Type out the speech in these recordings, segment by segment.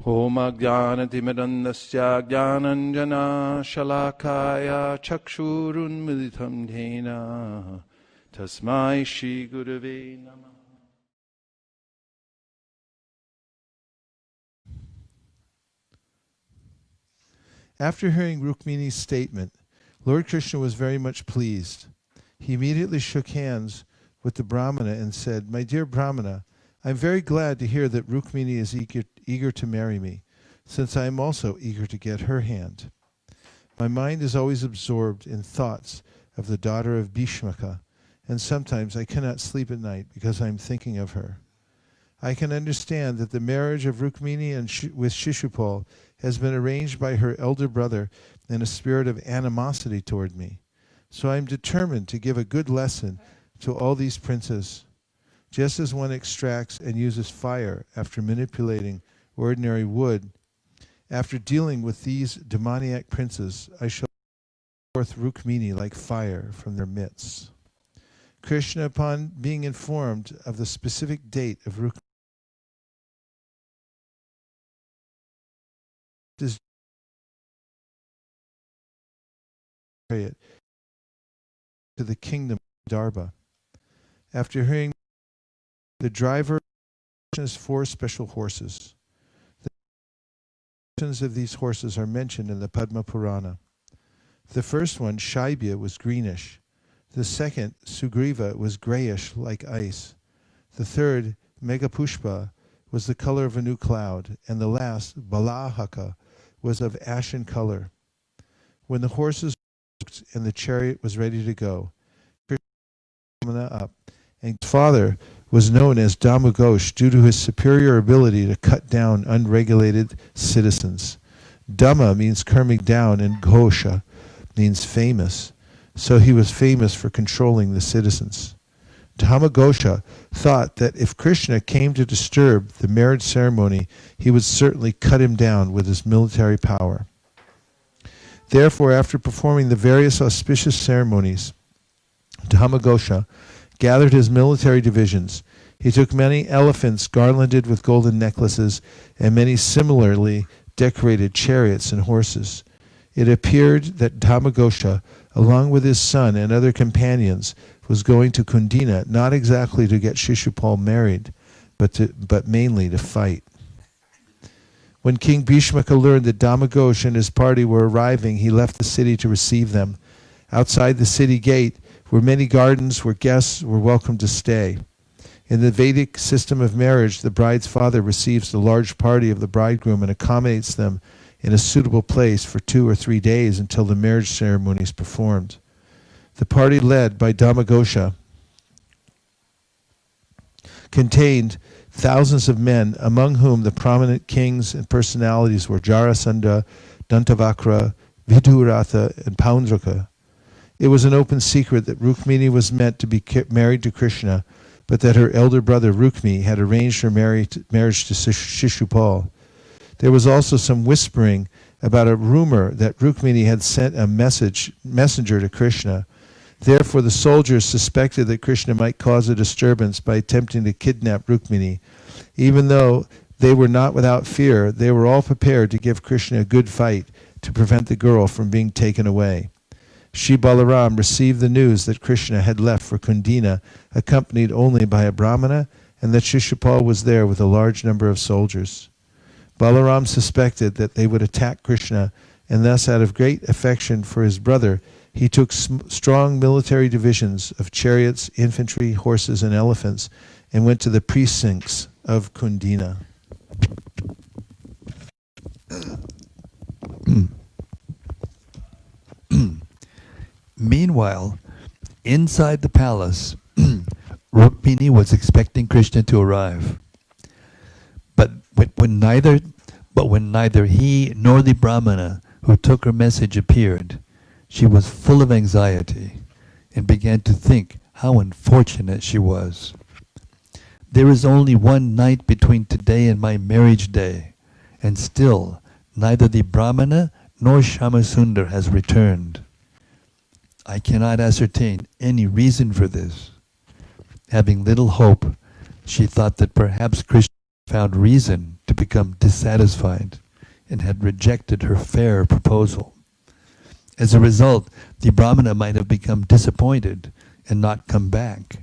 Om Ajnanatimidandasya Jnananjana Shalakaya Chakshurunmilitam Yena Tasmai Shri Gurave Namah. After hearing Rukmini's statement, Lord Krishna was very much pleased. He immediately shook hands with the Brahmana and said, "My dear Brahmana, I am very glad to hear that Rukmini is eager to marry me, since I am also eager to get her hand. My mind is always absorbed in thoughts of the daughter of Bhishmaka, and sometimes I cannot sleep at night because I am thinking of her. I can understand that the marriage of Rukmini with Shishupal has been arranged by her elder brother in a spirit of animosity toward me. So I am determined to give a good lesson to all these princes. Just as one extracts and uses fire after manipulating ordinary wood, after dealing with these demoniac princes, I shall bring forth Rukmini like fire from their midst." Krishna, upon being informed of the specific date of Rukmini, to the kingdom of Darba. After hearing the driver has 4 special horses. The descriptions of these horses are mentioned in the Padma Purana. The first one, Shaibya, was greenish. The second, Sugriva, was grayish like ice. The third, Meghapushpa, was the color of a new cloud. And the last, Balahaka, was of ashen color. When the horses walked and the chariot was ready to go, Krishna up, and his father was known as Dhamma due to his superior ability to cut down unregulated citizens. Dhamma means coming down, and Ghosha means famous. So he was famous for controlling the citizens. Dhamma thought that if Krishna came to disturb the marriage ceremony, he would certainly cut him down with his military power. Therefore, after performing the various auspicious ceremonies, Dhamma gathered his military divisions. He took many elephants garlanded with golden necklaces and many similarly decorated chariots and horses. It appeared that Dhamma, along with his son and other companions, was going to Kundina, not exactly to get Shishupal married, but mainly to fight. When King Bhishmaka learned that Dhamma and his party were arriving, he left the city to receive them. Outside the city gate were many gardens where guests were welcome to stay. In the Vedic system of marriage, the bride's father receives the large party of the bridegroom and accommodates them in a suitable place for 2 or 3 days until the marriage ceremony is performed. The party led by Dhamma contained thousands of men, among whom the prominent kings and personalities were Jarasandha, Dantavakra, Viduratha, and Paundraka. It was an open secret that Rukmini was meant to be married to Krishna, but that her elder brother Rukmi had arranged her marriage to Shishupal. There was also some whispering about a rumor that Rukmini had sent a messenger to Krishna. Therefore, the soldiers suspected that Krishna might cause a disturbance by attempting to kidnap Rukmini. Even though they were not without fear, they were all prepared to give Krishna a good fight to prevent the girl from being taken away. Shri Balaram received the news that Krishna had left for Kundina, accompanied only by a Brahmana, and that Shishupal was there with a large number of soldiers. Balaram suspected that they would attack Krishna, and thus out of great affection for his brother, he took strong military divisions of chariots, infantry, horses, and elephants, and went to the precincts of Kundina. Meanwhile, inside the palace, Rukmini was expecting Krishna to arrive. But when neither he nor the Brahmana who took her message appeared, she was full of anxiety and began to think how unfortunate she was. There is only one night between today and my marriage day, and still neither the Brahmana nor Shyamasundar has returned. I cannot ascertain any reason for this. Having little hope, she thought that perhaps Krishna found reason to become dissatisfied and had rejected her fair proposal. As a result, the Brahmana might have become disappointed and not come back.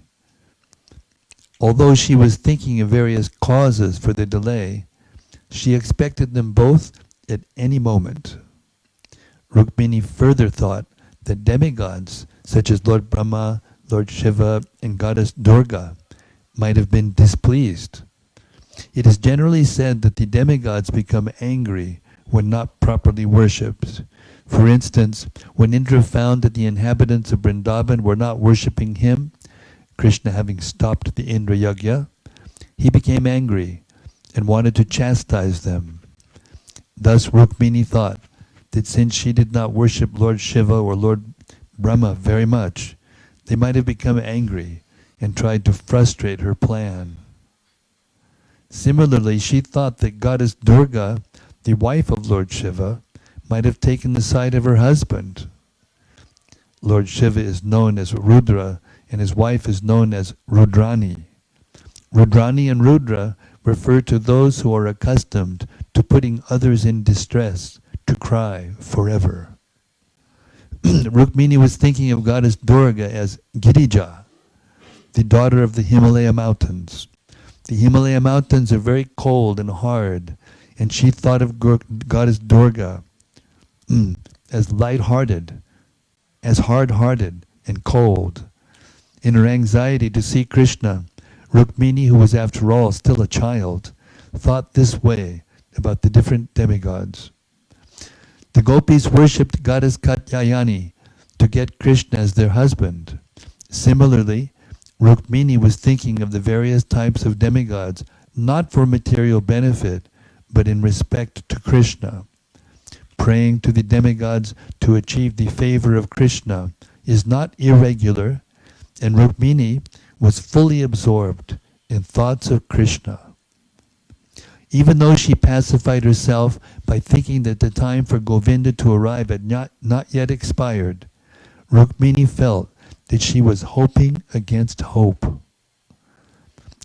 Although she was thinking of various causes for the delay, she expected them both at any moment. Rukmini further thought that demigods such as Lord Brahma, Lord Shiva, and Goddess Durga might have been displeased. It is generally said that the demigods become angry when not properly worshipped. For instance, when Indra found that the inhabitants of Vrindavan were not worshipping him, Krishna having stopped the Indra Yagya, he became angry and wanted to chastise them. Thus Rukmini thought that since she did not worship Lord Shiva or Lord Brahma very much, they might have become angry and tried to frustrate her plan. Similarly, she thought that Goddess Durga, the wife of Lord Shiva, might have taken the side of her husband. Lord Shiva is known as Rudra, and his wife is known as Rudrani. Rudrani and Rudra refer to those who are accustomed to putting others in distress to cry forever. Rukmini was thinking of Goddess Durga as Girija, the daughter of the Himalaya mountains. The Himalaya mountains are very cold and hard, and she thought of Goddess Durga as light-hearted, as hard-hearted and cold. In her anxiety to see Krishna, Rukmini, who was after all still a child, thought this way about the different demigods. The gopis worshipped Goddess Katyayani to get Krishna as their husband. Similarly, Rukmini was thinking of the various types of demigods not for material benefit, but in respect to Krishna. Praying to the demigods to achieve the favor of Krishna is not irregular, and Rukmini was fully absorbed in thoughts of Krishna. Even though she pacified herself by thinking that the time for Govinda to arrive had not yet expired, Rukmini felt that she was hoping against hope.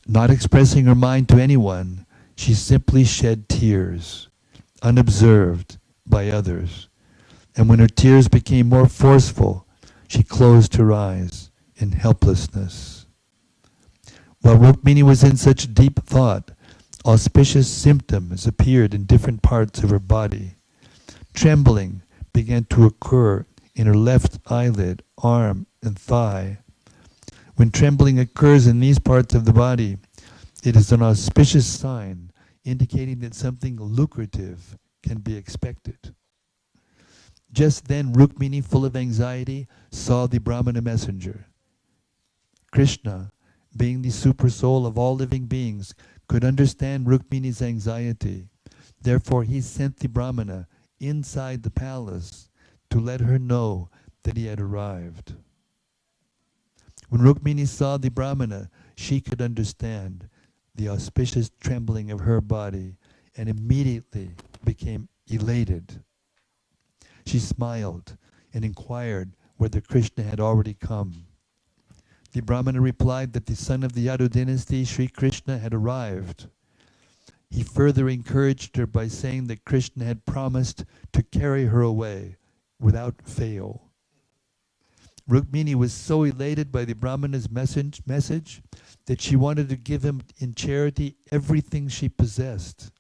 Not expressing her mind to anyone, she simply shed tears, unobserved by others. And when her tears became more forceful, she closed her eyes in helplessness. While Rukmini was in such deep thought, auspicious symptoms appeared in different parts of her body. Trembling began to occur in her left eyelid, arm, and thigh. When trembling occurs in these parts of the body, it is an auspicious sign indicating that something lucrative can be expected. Just then Rukmini, full of anxiety, saw the Brahmana messenger. Krishna, being the super soul of all living beings, could understand Rukmini's anxiety. Therefore he sent the Brahmana inside the palace to let her know that he had arrived. When Rukmini saw the Brahmana, she could understand the auspicious trembling of her body and immediately became elated. She smiled and inquired whether Krishna had already come. The Brahmana replied that the son of the Yadu dynasty, Sri Krishna, had arrived. He further encouraged her by saying that Krishna had promised to carry her away without fail. Rukmini was so elated by the Brahmana's message that she wanted to give him in charity everything she possessed.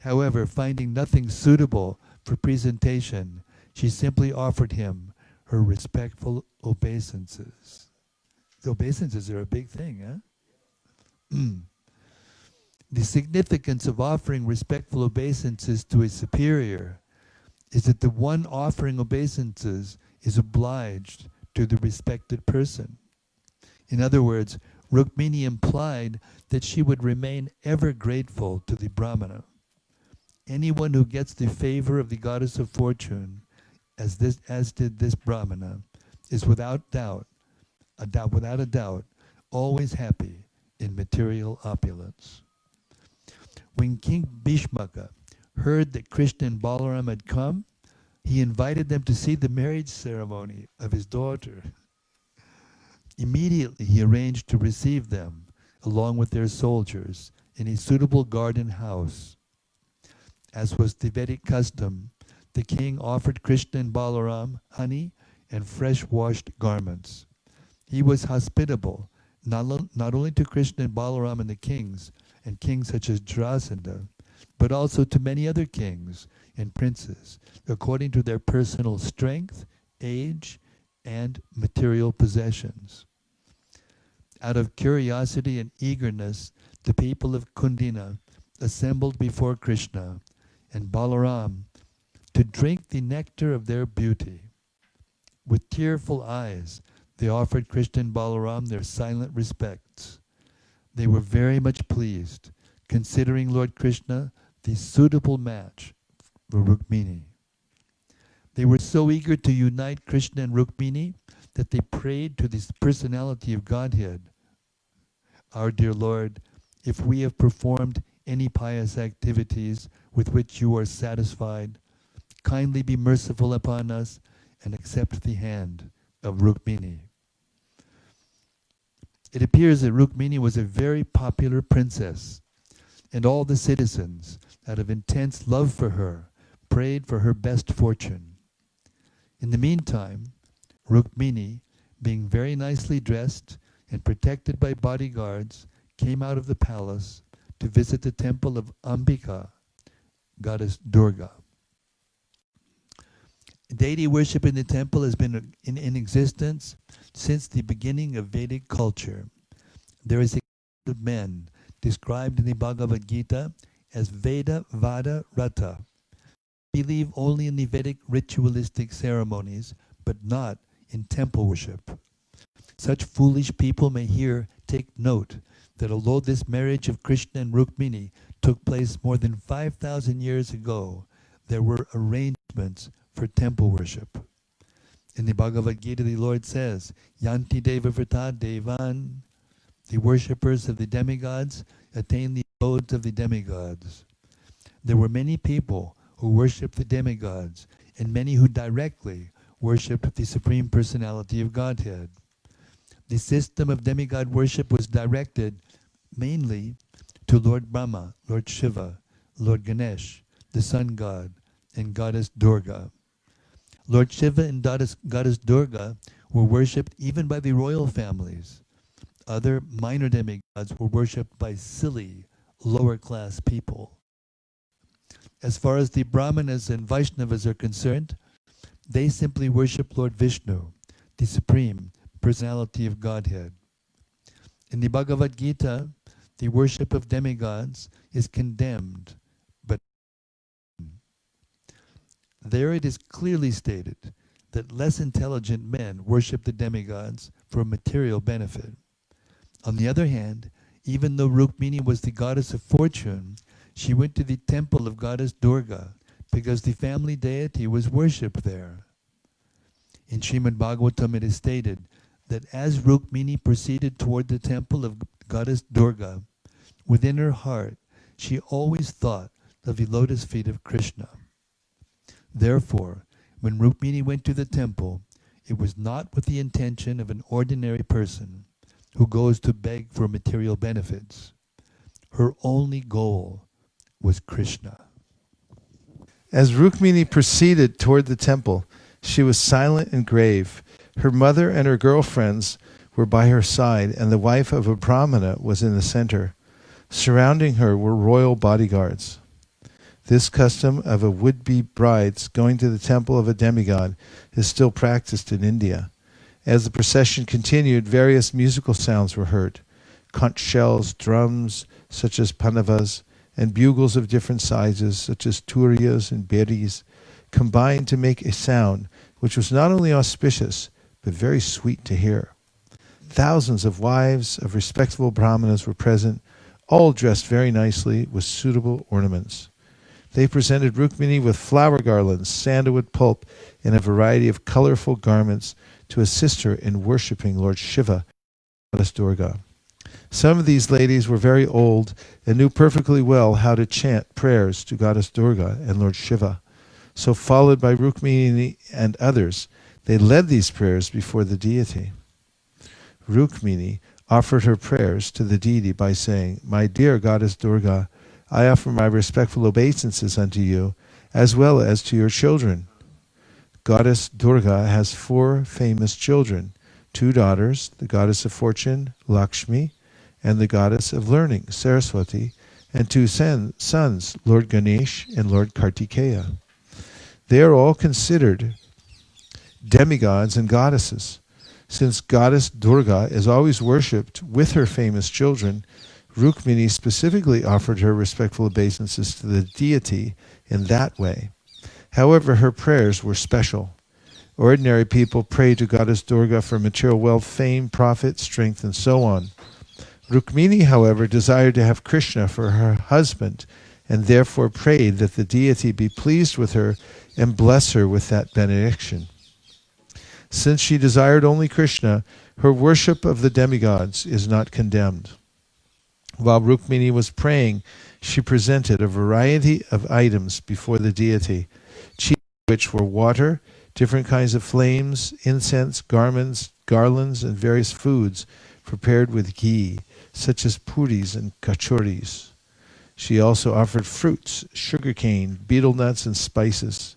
However, finding nothing suitable for presentation, she simply offered him her respectful obeisances. The obeisances are a big thing, huh? The significance of offering respectful obeisances to a superior is that the one offering obeisances is obliged to the respected person. In other words, Rukmini implied that she would remain ever grateful to the Brahmana. Anyone who gets the favor of the goddess of fortune, as did this Brahmana, is without a doubt, always happy in material opulence. When King Bhishmaka heard that Krishna and Balaram had come, he invited them to see the marriage ceremony of his daughter. Immediately he arranged to receive them, along with their soldiers, in a suitable garden house. As was the Vedic custom, the king offered Krishna and Balaram honey and fresh-washed garments. He was hospitable, not only to Krishna and Balaram and the kings such as Jarasandha, but also to many other kings and princes, according to their personal strength, age, and material possessions. Out of curiosity and eagerness, the people of Kundina assembled before Krishna and Balaram to drink the nectar of their beauty. With tearful eyes, they offered Krishna and Balaram their silent respects. They were very much pleased, considering Lord Krishna the suitable match for Rukmini. They were so eager to unite Krishna and Rukmini that they prayed to this personality of Godhead, "Our dear Lord, if we have performed any pious activities with which you are satisfied, kindly be merciful upon us and accept the hand of Rukmini." It appears that Rukmini was a very popular princess, and all the citizens, out of intense love for her, prayed for her best fortune. In the meantime, Rukmini, being very nicely dressed and protected by bodyguards, came out of the palace to visit the temple of Ambika, goddess Durga. Deity worship in the temple has been in existence since the beginning of Vedic culture. There is a group of men described in the Bhagavad Gita as Veda Vada Rata, believe only in the Vedic ritualistic ceremonies, but not in temple worship. Such foolish people may here take note that although this marriage of Krishna and Rukmini took place more than 5,000 years ago, there were arrangements for temple worship. In the Bhagavad Gita, the Lord says, Yanti Deva Vrata Devan, the worshippers of the demigods attain the abodes of the demigods. There were many people who worshipped the demigods, and many who directly worshipped the Supreme Personality of Godhead. The system of demigod worship was directed mainly to Lord Brahma, Lord Shiva, Lord Ganesh, the sun god, and goddess Durga. Lord Shiva and goddess Durga were worshipped even by the royal families. Other minor demigods were worshipped by silly, lower-class people. As far as the Brahmanas and Vaishnavas are concerned, they simply worship Lord Vishnu, the Supreme Personality of Godhead. In the Bhagavad Gita, the worship of demigods is condemned, but there it is clearly stated that less intelligent men worship the demigods for material benefit. On the other hand, even though Rukmini was the goddess of fortune, she went to the temple of goddess Durga because the family deity was worshipped there. In Srimad Bhagavatam it is stated that as Rukmini proceeded toward the temple of goddess Durga, within her heart she always thought of the lotus feet of Krishna. Therefore, when Rukmini went to the temple, it was not with the intention of an ordinary person who goes to beg for material benefits. Her only goal was Krishna. As Rukmini proceeded toward the temple, she was silent and grave. Her mother and her girlfriends were by her side, and the wife of a Brahmana was in the center. Surrounding her were royal bodyguards. This custom of a would-be bride's going to the temple of a demigod is still practiced in India. As the procession continued, various musical sounds were heard. Conch shells, drums, such as panavas, and bugles of different sizes, such as turiyas and beris, combined to make a sound which was not only auspicious, but very sweet to hear. Thousands of wives of respectable Brahmanas were present, all dressed very nicely with suitable ornaments. They presented Rukmini with flower garlands, sandalwood pulp, and a variety of colorful garments to assist her in worshipping Lord Shiva, Goddess Durga. Some of these ladies were very old and knew perfectly well how to chant prayers to Goddess Durga and Lord Shiva. So, followed by Rukmini and others, they led these prayers before the deity. Rukmini offered her prayers to the deity by saying, "My dear goddess Durga, I offer my respectful obeisances unto you, as well as to your children." Goddess Durga has 4 famous children, 2 daughters, the goddess of fortune, Lakshmi, and the goddess of learning, Saraswati, and 2 sons, Lord Ganesh and Lord Kartikeya. They are all considered demigods and goddesses. Since goddess Durga is always worshipped with her famous children, Rukmini specifically offered her respectful obeisances to the deity in that way. However, her prayers were special. Ordinary people pray to goddess Durga for material wealth, fame, profit, strength, and so on. Rukmini, however, desired to have Krishna for her husband, and therefore prayed that the deity be pleased with her and bless her with that benediction. Since she desired only Krishna, her worship of the demigods is not condemned. While Rukmini was praying, she presented a variety of items before the deity, chief of which were water, different kinds of flames, incense, garments, garlands, and various foods prepared with ghee, such as puris and kachoris. She also offered fruits, sugarcane, betel nuts, and spices.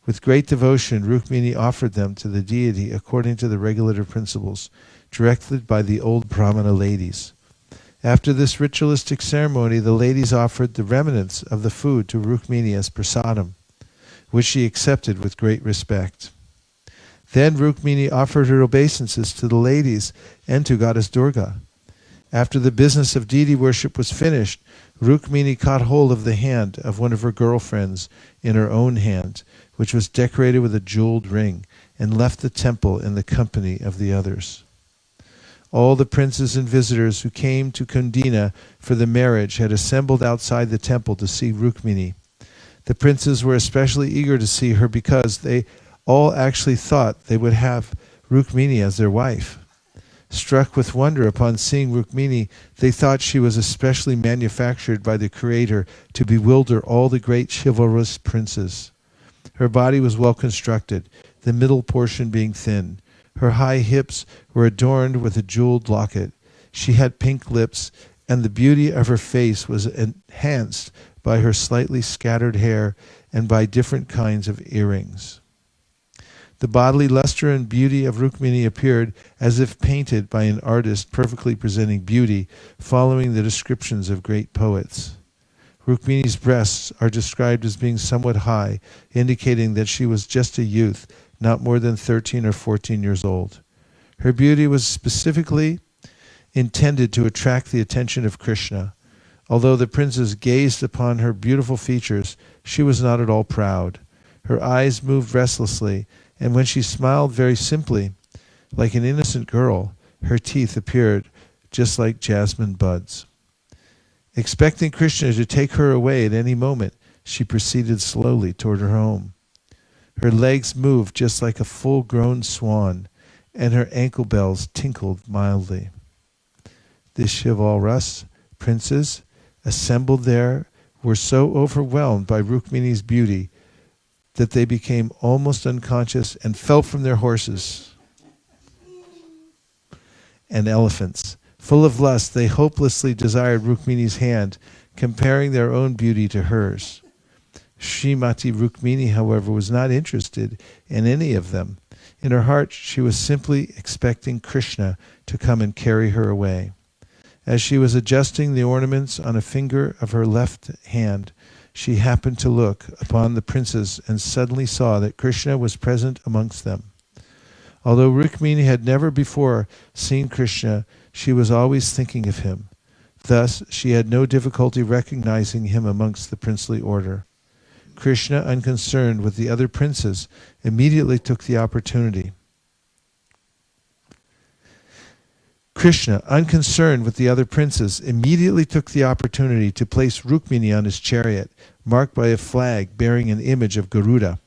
With great devotion, Rukmini offered them to the deity according to the regulative principles, directed by the old Brahmana ladies. After this ritualistic ceremony, the ladies offered the remnants of the food to Rukmini as prasadam, which she accepted with great respect. Then Rukmini offered her obeisances to the ladies and to goddess Durga. After the business of deity worship was finished, Rukmini caught hold of the hand of one of her girlfriends in her own hand, which was decorated with a jeweled ring, and left the temple in the company of the others. All the princes and visitors who came to Kundina for the marriage had assembled outside the temple to see Rukmini. The princes were especially eager to see her because they all actually thought they would have Rukmini as their wife. Struck with wonder upon seeing Rukmini, they thought she was especially manufactured by the Creator to bewilder all the great chivalrous princes. Her body was well constructed, the middle portion being thin. Her high hips were adorned with a jeweled locket. She had pink lips, and the beauty of her face was enhanced by her slightly scattered hair and by different kinds of earrings. The bodily luster and beauty of Rukmini appeared as if painted by an artist perfectly presenting beauty, following the descriptions of great poets. Rukmini's breasts are described as being somewhat high, indicating that she was just a youth, not more than 13 or 14 years old. Her beauty was specifically intended to attract the attention of Krishna. Although the princes gazed upon her beautiful features, she was not at all proud. Her eyes moved restlessly, and when she smiled very simply, like an innocent girl, her teeth appeared just like jasmine buds. Expecting Krishna to take her away at any moment, she proceeded slowly toward her home. Her legs moved just like a full-grown swan, and her ankle bells tinkled mildly. The chivalrous princes assembled there were so overwhelmed by Rukmini's beauty that they became almost unconscious and fell from their horses and elephants. Full of lust, they hopelessly desired Rukmini's hand, comparing their own beauty to hers. Srimati Rukmini, however, was not interested in any of them. In her heart, she was simply expecting Krishna to come and carry her away. As she was adjusting the ornaments on a finger of her left hand, she happened to look upon the princes and suddenly saw that Krishna was present amongst them. Although Rukmini had never before seen Krishna, she was always thinking of him. Thus, she had no difficulty recognizing him amongst the princely order. Krishna, unconcerned with the other princes, immediately took the opportunity. Krishna, unconcerned with the other princes, immediately took the opportunity to place Rukmini on his chariot, marked by a flag bearing an image of Garuda.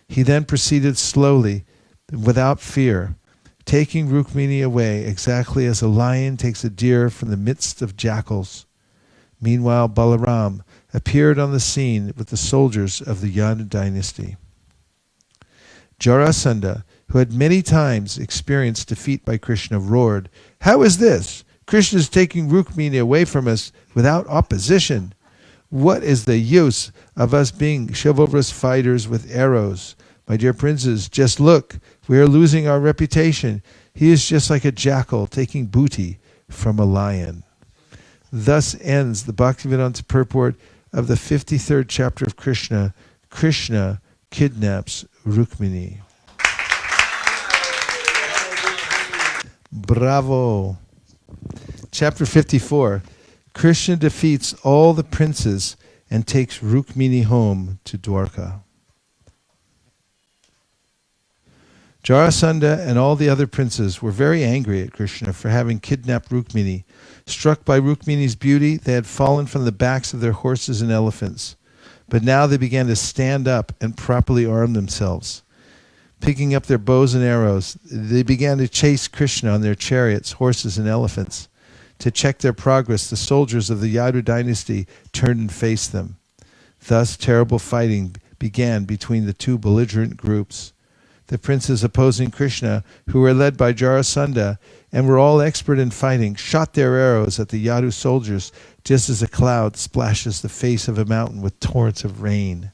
He then proceeded slowly, without fear, taking Rukmini away exactly as a lion takes a deer from the midst of jackals. Meanwhile, Balaram appeared on the scene with the soldiers of the Yadu dynasty. Jarasandha, who had many times experienced defeat by Krishna, roared, "How is this? Krishna is taking Rukmini away from us without opposition. What is the use of us being chivalrous fighters with arrows? My dear princes, just look. We are losing our reputation. He is just like a jackal taking booty from a lion. Thus ends the Bhaktivedanta purport of the 53rd chapter of Krishna. Krishna kidnaps Rukmini. Bravo. Chapter 54. Krishna defeats all the princes and takes Rukmini home to Dwarka. Jarasandha and all the other princes were very angry at Krishna for having kidnapped Rukmini. Struck by Rukmini's beauty, they had fallen from the backs of their horses and elephants. But now they began to stand up and properly arm themselves. Picking up their bows and arrows, they began to chase Krishna on their chariots, horses, and elephants. To check their progress, the soldiers of the Yadu dynasty turned and faced them. Thus, terrible fighting began between the two belligerent groups. The princes opposing Krishna, who were led by Jarasandha and were all expert in fighting, shot their arrows at the Yadu soldiers just as a cloud splashes the face of a mountain with torrents of rain.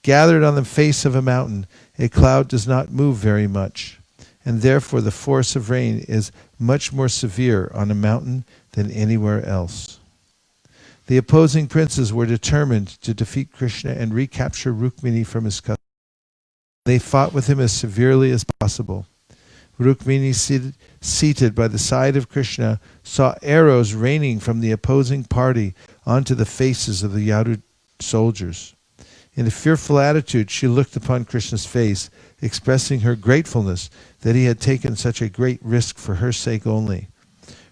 Gathered on the face of a mountain, a cloud does not move very much, and therefore the force of rain is much more severe on a mountain than anywhere else. The opposing princes were determined to defeat Krishna and recapture Rukmini from his custody. They fought with him as severely as possible. Rukmini, seated by the side of Krishna, saw arrows raining from the opposing party onto the faces of the Yadu soldiers. In a fearful attitude, she looked upon Krishna's face, expressing her gratefulness that he had taken such a great risk for her sake only.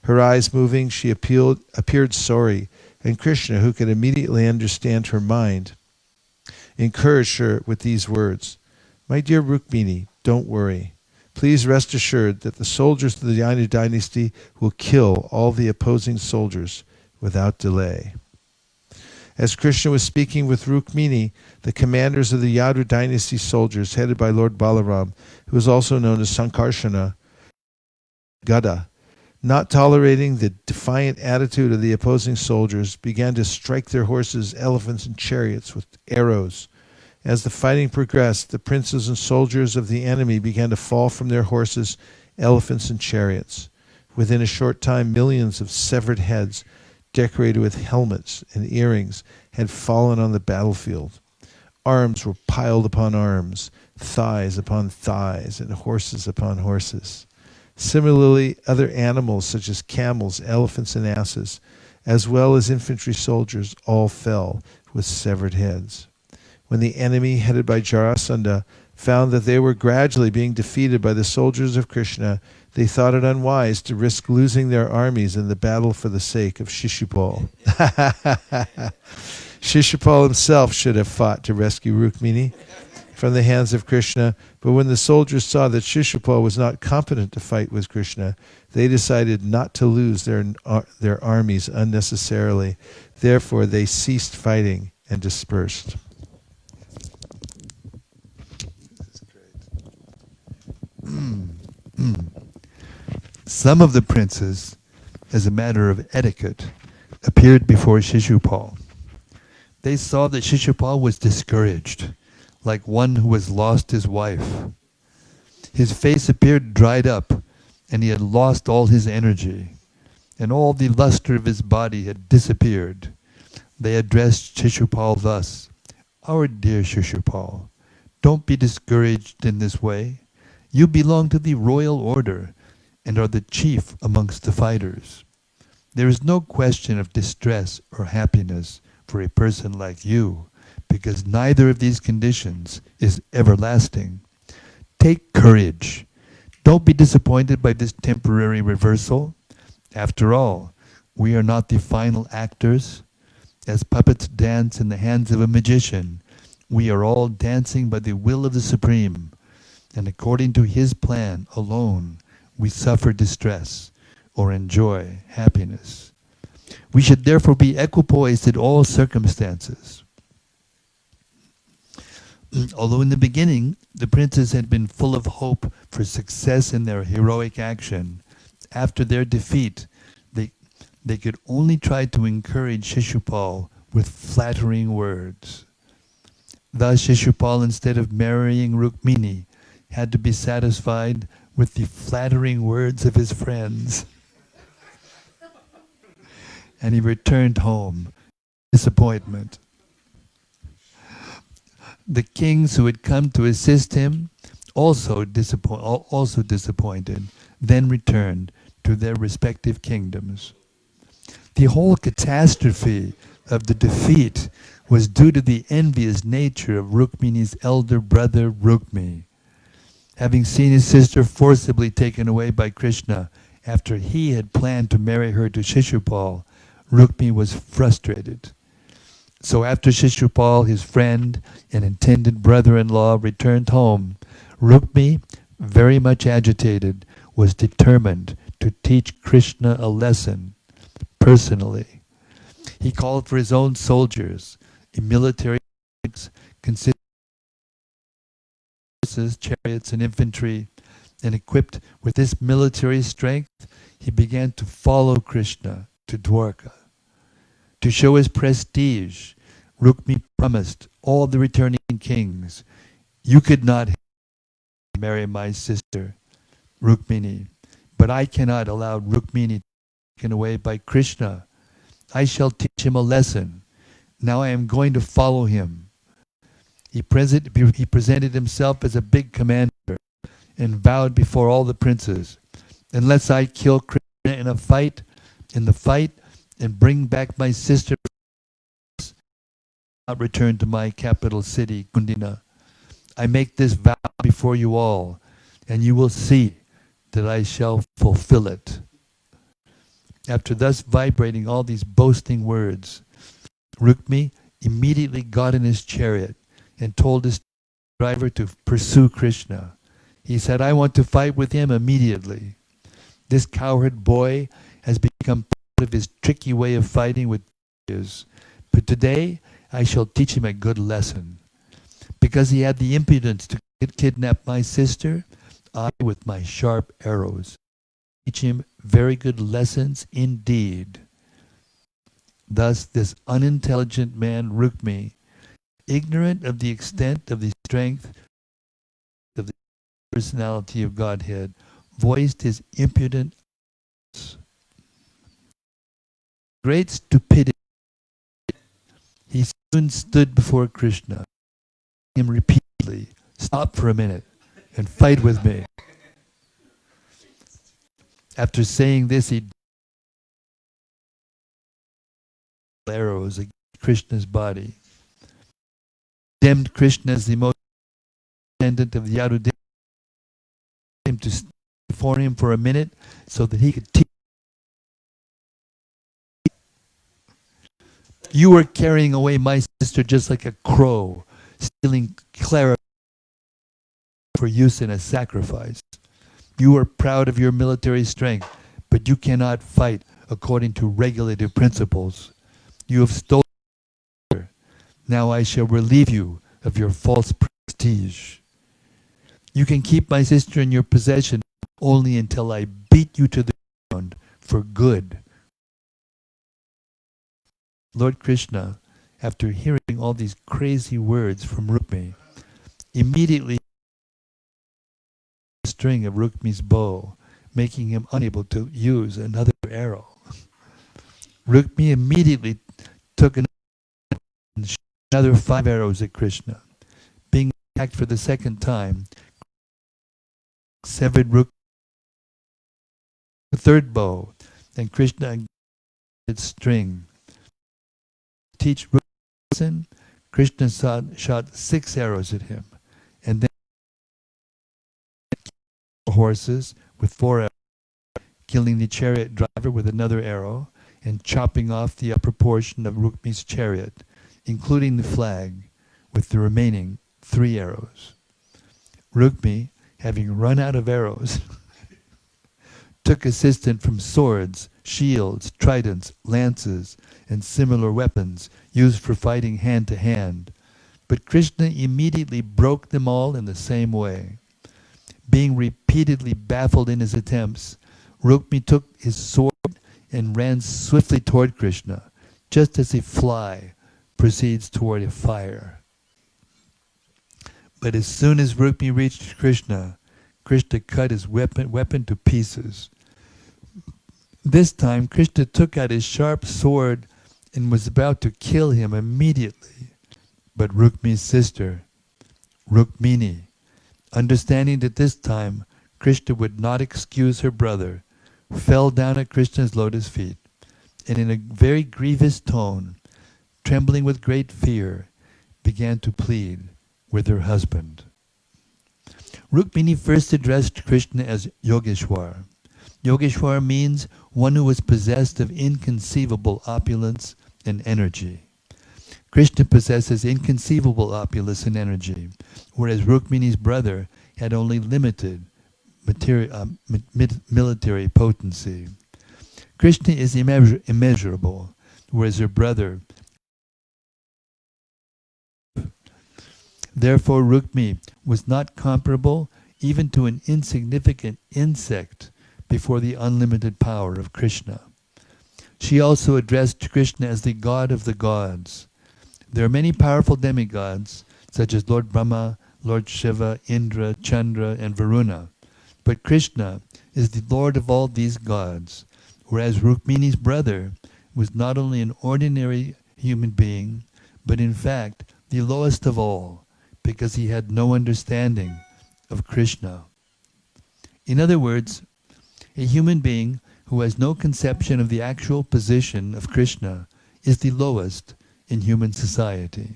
Her eyes moving, she appeared sorry, and Krishna, who could immediately understand her mind, encouraged her with these words, "My dear Rukmini, don't worry. Please rest assured that the soldiers of the Yadu dynasty will kill all the opposing soldiers without delay." As Krishna was speaking with Rukmini, the commanders of the Yadu dynasty soldiers, headed by Lord Balaram, who was also known as Sankarsana, Gada, not tolerating the defiant attitude of the opposing soldiers, began to strike their horses, elephants, and chariots with arrows. As the fighting progressed, the princes and soldiers of the enemy began to fall from their horses, elephants, and chariots. Within a short time, millions of severed heads, decorated with helmets and earrings, had fallen on the battlefield. Arms were piled upon arms, thighs upon thighs, and horses upon horses. Similarly, other animals such as camels, elephants, and asses, as well as infantry soldiers, all fell with severed heads. When the enemy, headed by Jarasandha, found that they were gradually being defeated by the soldiers of Krishna, they thought it unwise to risk losing their armies in the battle for the sake of Shishupal. Shishupal himself should have fought to rescue Rukmini from the hands of Krishna, but when the soldiers saw that Shishupal was not competent to fight with Krishna, they decided not to lose their armies unnecessarily. Therefore, they ceased fighting and dispersed. Some of the princes, as a matter of etiquette, appeared before Shishupal. They saw that Shishupal was discouraged, like one who has lost his wife. His face appeared dried up, and he had lost all his energy, and all the luster of his body had disappeared. They addressed Shishupal thus, "Our dear Shishupal, don't be discouraged in this way. You belong to the royal order and are the chief amongst the fighters. There is no question of distress or happiness for a person like you, because neither of these conditions is everlasting. Take courage. Don't be disappointed by this temporary reversal. After all, we are not the final actors. As puppets dance in the hands of a magician, we are all dancing by the will of the Supreme, and according to His plan alone, we suffer distress or enjoy happiness. We should therefore be equipoised in all circumstances." Although in the beginning the princes had been full of hope for success in their heroic action, after their defeat they They could only try to encourage Shishupal with flattering words. Thus Shishupal, instead of marrying Rukmini, had to be satisfied with the flattering words of his friends. And he returned home. Disappointment. The kings who had come to assist him, also disappointed, then returned to their respective kingdoms. The whole catastrophe of the defeat was due to the envious nature of Rukmini's elder brother Rukmi. Having seen his sister forcibly taken away by Krishna after he had planned to marry her to Shishupal, Rukmi was frustrated. So after Shishupal, his friend and intended brother-in-law, returned home, Rukmi, very much agitated, was determined to teach Krishna a lesson personally. He called for his own soldiers, in military consisting of horses, chariots, and infantry, and equipped with this military strength, he began to follow Krishna to Dwarka. To show his prestige, Rukmi promised all the returning kings, "You could not marry my sister, Rukmini, but I cannot allow Rukmini taken away by Krishna. I shall teach him a lesson. Now I am going to follow him." He presented himself as a big commander and vowed before all the princes, "Unless I kill Krishna in the fight, and bring back my sister, I will not return to my capital city, Kundina. I make this vow before you all, and you will see that I shall fulfill it." After thus vibrating all these boasting words, Rukmi immediately got in his chariot and told his driver to pursue Krishna. He said, "I want to fight with him immediately. This cowherd boy has become part of his tricky way of fighting with his, but today I shall teach him a good lesson. Because he had the impudence to kidnap my sister, I, with my sharp arrows, teach him very good lessons indeed." Thus this unintelligent man, Rukmi, ignorant of the extent of the strength of the personality of Godhead, voiced his impudent great stupidity. He soon stood before Krishna, him repeatedly, "Stop for a minute and fight with me." After saying this, he arrows against Krishna's body. Condemned Krishna as the most descendant of the Yadudeva, him to stand before him for a minute so that he could teach. "You were carrying away my sister just like a crow, stealing Clara for use in a sacrifice. You are proud of your military strength, but you cannot fight according to regulative principles. You have stolen her. Now I shall relieve you of your false prestige. You can keep my sister in your possession only until I beat you to the ground for good." Lord Krishna, after hearing all these crazy words from Rukmi, immediately the string of Rukmi's bow, making him unable to use another arrow. Rukmi immediately took another 5 arrows at Krishna. Being attacked for the second time, severed Rukmi's third bow, and Krishna its string. To teach Rukmi a lesson, Krishna shot 6 arrows at him, and then horses with 4 arrows, killing the chariot driver with another arrow, and chopping off the upper portion of Rukmi's chariot, including the flag, with the remaining 3 arrows. Rukmi, having run out of arrows, took assistance from swords, shields, tridents, lances, and similar weapons used for fighting hand to hand. But Krishna immediately broke them all in the same way. Being repeatedly baffled in his attempts, Rukmi took his sword and ran swiftly toward Krishna, just as a fly proceeds toward a fire. But as soon as Rukmini reached Krishna, Krishna cut his weapon to pieces. This time, Krishna took out his sharp sword and was about to kill him immediately. But Rukmini's sister, Rukmini, understanding that this time Krishna would not excuse her brother, fell down at Krishna's lotus feet, and in a very grievous tone, trembling with great fear, began to plead with her husband. Rukmini first addressed Krishna as Yogeshwar. Yogeshwar means one who was possessed of inconceivable opulence and energy. Krishna possesses inconceivable opulence and energy, whereas Rukmini's brother had only limited military potency. Krishna is immeasurable, whereas her brother. Therefore, Rukmini was not comparable even to an insignificant insect before the unlimited power of Krishna. She also addressed Krishna as the god of the gods. There are many powerful demigods, such as Lord Brahma, Lord Shiva, Indra, Chandra, and Varuna. But Krishna is the lord of all these gods, whereas Rukmini's brother was not only an ordinary human being, but in fact the lowest of all, because he had no understanding of Krishna. In other words, a human being who has no conception of the actual position of Krishna is the lowest in human society.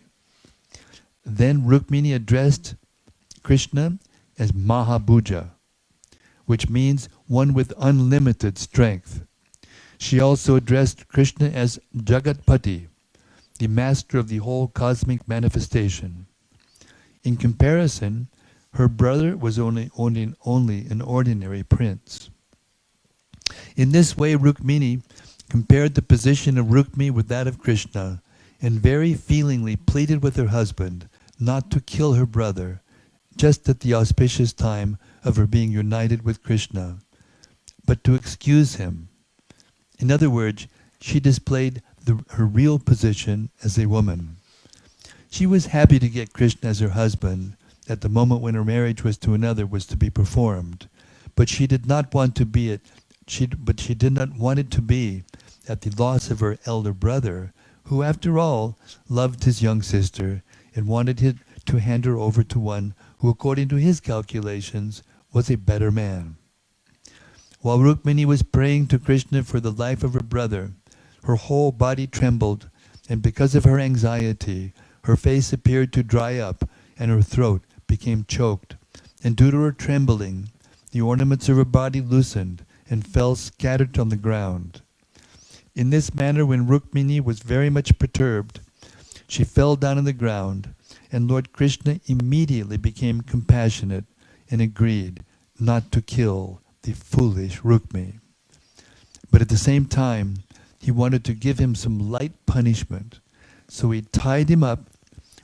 Then Rukmini addressed Krishna as Mahabhuja, which means one with unlimited strength. She also addressed Krishna as Jagatpati, the master of the whole cosmic manifestation. In comparison, her brother was only an ordinary prince. In this way, Rukmini compared the position of Rukmini with that of Krishna, and very feelingly pleaded with her husband not to kill her brother, just at the auspicious time of her being united with Krishna, but to excuse him. In other words, she displayed her real position as a woman. She was happy to get Krishna as her husband at the moment when her marriage was to another was to be performed, but she did not want to be it. She did not want it to be at the loss of her elder brother, who, after all, loved his young sister and wanted to hand her over to one who, according to his calculations, was a better man. While Rukmini was praying to Krishna for the life of her brother, her whole body trembled, and because of her anxiety, her face appeared to dry up and her throat became choked. And due to her trembling, the ornaments of her body loosened and fell scattered on the ground. In this manner, when Rukmini was very much perturbed, she fell down on the ground, and Lord Krishna immediately became compassionate and agreed not to kill the foolish Rukmini. But at the same time, he wanted to give him some light punishment, so he tied him up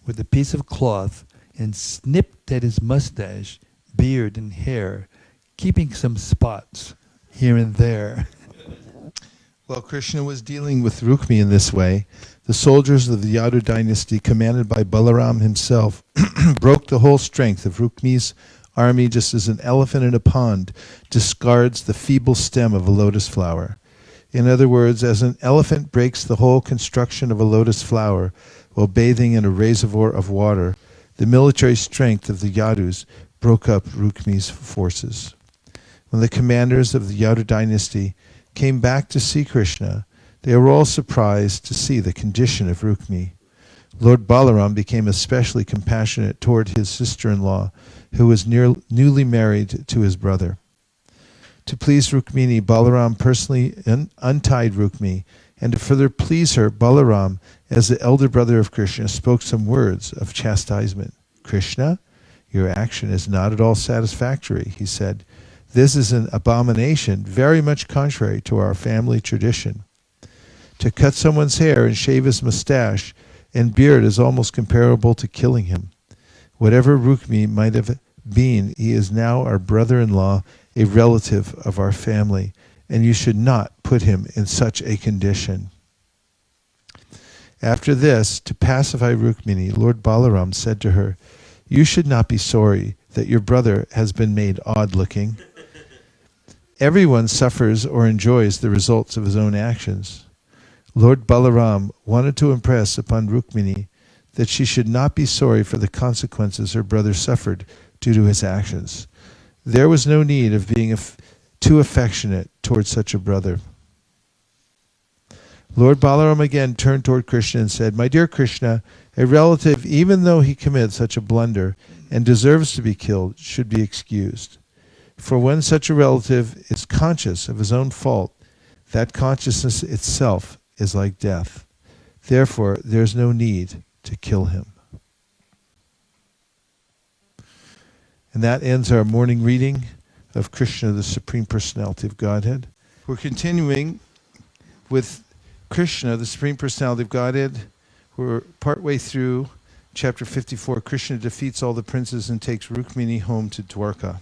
with a piece of cloth and snipped at his mustache, beard, and hair, keeping some spots here and there. While Krishna was dealing with Rukmini in this way, the soldiers of the Yadu dynasty, commanded by Balaram himself, broke the whole strength of Rukmini's army just as an elephant in a pond discards the feeble stem of a lotus flower. In other words, as an elephant breaks the whole construction of a lotus flower while bathing in a reservoir of water, the military strength of the Yadus broke up Rukmini's forces. When the commanders of the Yadu dynasty came back to see Krishna, they were all surprised to see the condition of Rukmini. Lord Balaram became especially compassionate toward his sister-in-law, who was newly married to his brother. To please Rukmini, Balaram personally untied Rukmini, and to further please her, Balaram, as the elder brother of Krishna, spoke some words of chastisement. "Krishna, your action is not at all satisfactory," he said. "This is an abomination very much contrary to our family tradition. To cut someone's hair and shave his mustache and beard is almost comparable to killing him. Whatever Rukmini might have been, he is now our brother-in-law, a relative of our family, and you should not put him in such a condition. After this, to pacify Rukmini, Lord Balaram said to her, "You should not be sorry that your brother has been made odd-looking. Everyone suffers or enjoys the results of his own actions." Lord Balaram wanted to impress upon Rukmini that she should not be sorry for the consequences her brother suffered due to his actions. There was no need of being too affectionate towards such a brother. Lord Balaram again turned toward Krishna and said, "My dear Krishna, a relative, even though he commits such a blunder and deserves to be killed, should be excused. For when such a relative is conscious of his own fault, that consciousness itself is like death. Therefore, there is no need to kill him." And that ends our morning reading of Krishna, the Supreme Personality of Godhead. We're continuing with Krishna, the Supreme Personality of Godhead. We're partway through chapter 54. Krishna defeats all the princes and takes Rukmini home to Dwarka.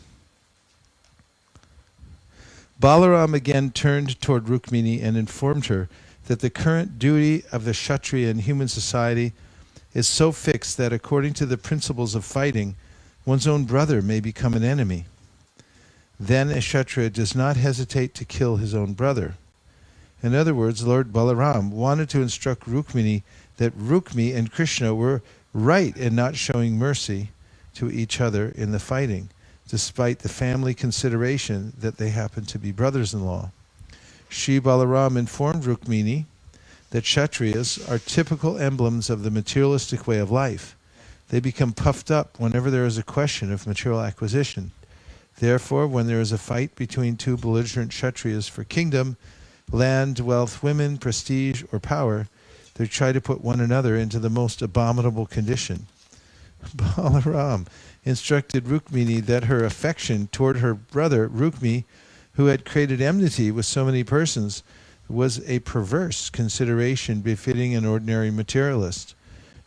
Balaram again turned toward Rukmini and informed her that the current duty of the Kshatriya in human society is so fixed that according to the principles of fighting, one's own brother may become an enemy. Then a Kshatriya does not hesitate to kill his own brother. In other words, Lord Balaram wanted to instruct Rukmini that Rukmi and Krishna were right in not showing mercy to each other in the fighting, despite the family consideration that they happen to be brothers-in-law. Shri Balaram informed Rukmini that Kshatriyas are typical emblems of the materialistic way of life. They become puffed up whenever there is a question of material acquisition. Therefore, when there is a fight between two belligerent Kshatriyas for kingdom, land, wealth, women, prestige, or power, they try to put one another into the most abominable condition. Balaram instructed Rukmini that her affection toward her brother Rukmi, who had created enmity with so many persons, was a perverse consideration befitting an ordinary materialist.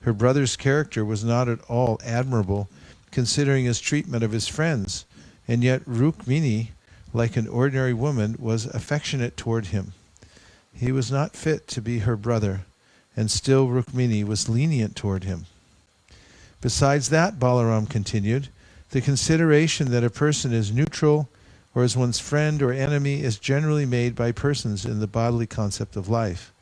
Her brother's character was not at all admirable, considering his treatment of his friends, and yet Rukmini, like an ordinary woman, was affectionate toward him. He was not fit to be her brother, and still Rukmini was lenient toward him. Besides that, Balaram continued, the consideration that a person is neutral or is one's friend or enemy is generally made by persons in the bodily concept of life.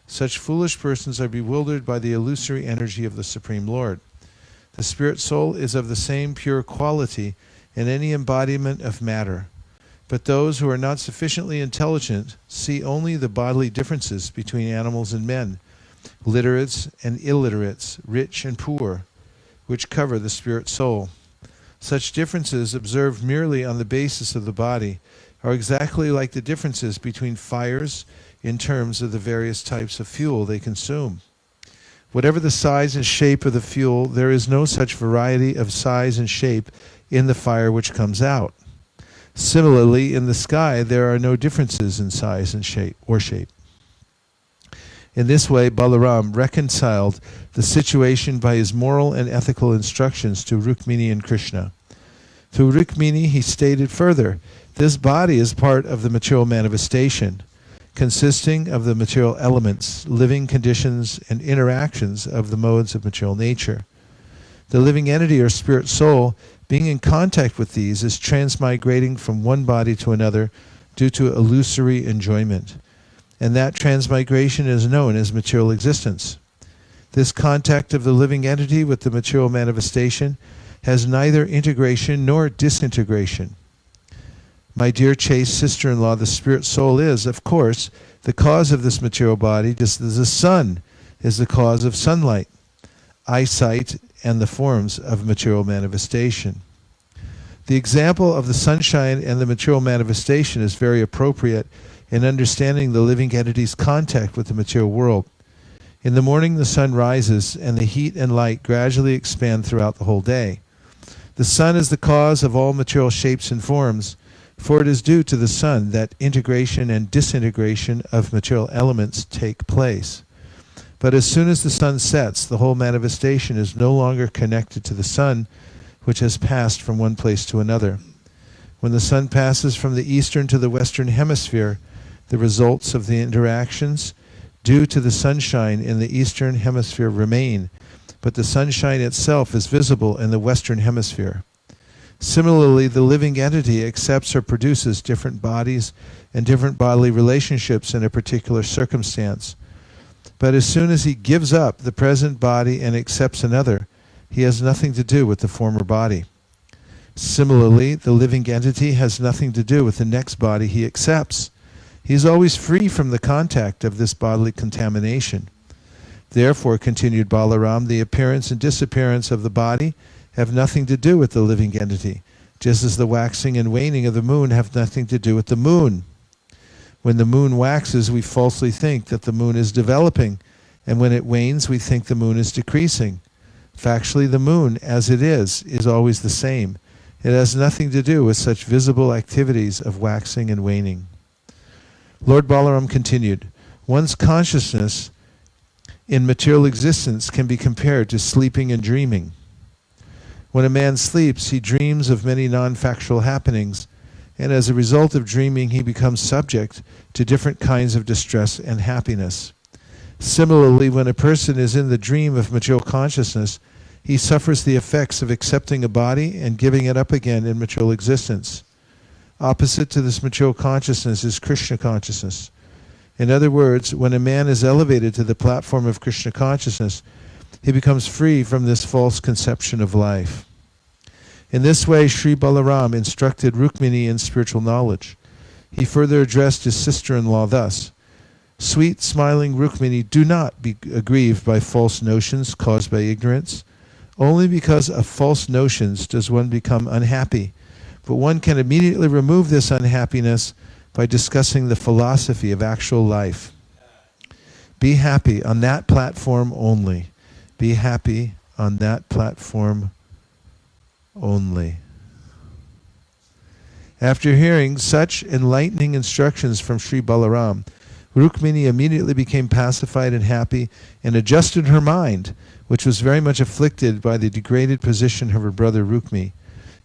Such foolish persons are bewildered by the illusory energy of the Supreme Lord. The spirit soul is of the same pure quality in any embodiment of matter. But those who are not sufficiently intelligent see only the bodily differences between animals and men, literates and illiterates, rich and poor, which cover the spirit soul. Such differences, observed merely on the basis of the body, are exactly like the differences between fires in terms of the various types of fuel they consume. Whatever the size and shape of the fuel, there is no such variety of size and shape in the fire which comes out. Similarly, in the sky, there are no differences in size and shape. In this way, Balaram reconciled the situation by his moral and ethical instructions to Rukmini and Krishna. To Rukmini, he stated further, this body is part of the material manifestation, consisting of the material elements, living conditions, and interactions of the modes of material nature. The living entity or spirit soul, being in contact with these, is transmigrating from one body to another due to illusory enjoyment. And that transmigration is known as material existence. This contact of the living entity with the material manifestation has neither integration nor disintegration. My dear chaste sister-in-law, the spirit soul is, of course, the cause of this material body, just as the sun is the cause of sunlight, eyesight, and the forms of material manifestation. The example of the sunshine and the material manifestation is very appropriate in understanding the living entity's contact with the material world. In the morning, the sun rises, and the heat and light gradually expand throughout the whole day. The sun is the cause of all material shapes and forms, for it is due to the sun that integration and disintegration of material elements take place. But as soon as the sun sets, the whole manifestation is no longer connected to the sun, which has passed from one place to another. When the sun passes from the eastern to the western hemisphere, the results of the interactions due to the sunshine in the eastern hemisphere remain, but the sunshine itself is visible in the western hemisphere. Similarly, the living entity accepts or produces different bodies and different bodily relationships in a particular circumstance. But as soon as he gives up the present body and accepts another, he has nothing to do with the former body. Similarly, the living entity has nothing to do with the next body he accepts. He is always free from the contact of this bodily contamination. Therefore, continued Balaram, the appearance and disappearance of the body have nothing to do with the living entity, just as the waxing and waning of the moon have nothing to do with the moon. When the moon waxes, we falsely think that the moon is developing, and when it wanes, we think the moon is decreasing. Factually, the moon, as it is always the same. It has nothing to do with such visible activities of waxing and waning. Lord Balaram continued, one's consciousness in material existence can be compared to sleeping and dreaming. When a man sleeps, he dreams of many non-factual happenings, and as a result of dreaming, he becomes subject to different kinds of distress and happiness. Similarly, when a person is in the dream of material consciousness, he suffers the effects of accepting a body and giving it up again in material existence. Opposite to this material consciousness is Krishna consciousness. In other words, when a man is elevated to the platform of Krishna consciousness, he becomes free from this false conception of life. In this way, Sri Balaram instructed Rukmini in spiritual knowledge. He further addressed his sister-in-law thus, "Sweet, smiling Rukmini, do not be aggrieved by false notions caused by ignorance. Only because of false notions does one become unhappy, but one can immediately remove this unhappiness by discussing the philosophy of actual life. Be happy on that platform only. Be happy on that platform only." After hearing such enlightening instructions from Sri Balaram, Rukmini immediately became pacified and happy and adjusted her mind, which was very much afflicted by the degraded position of her brother Rukmi.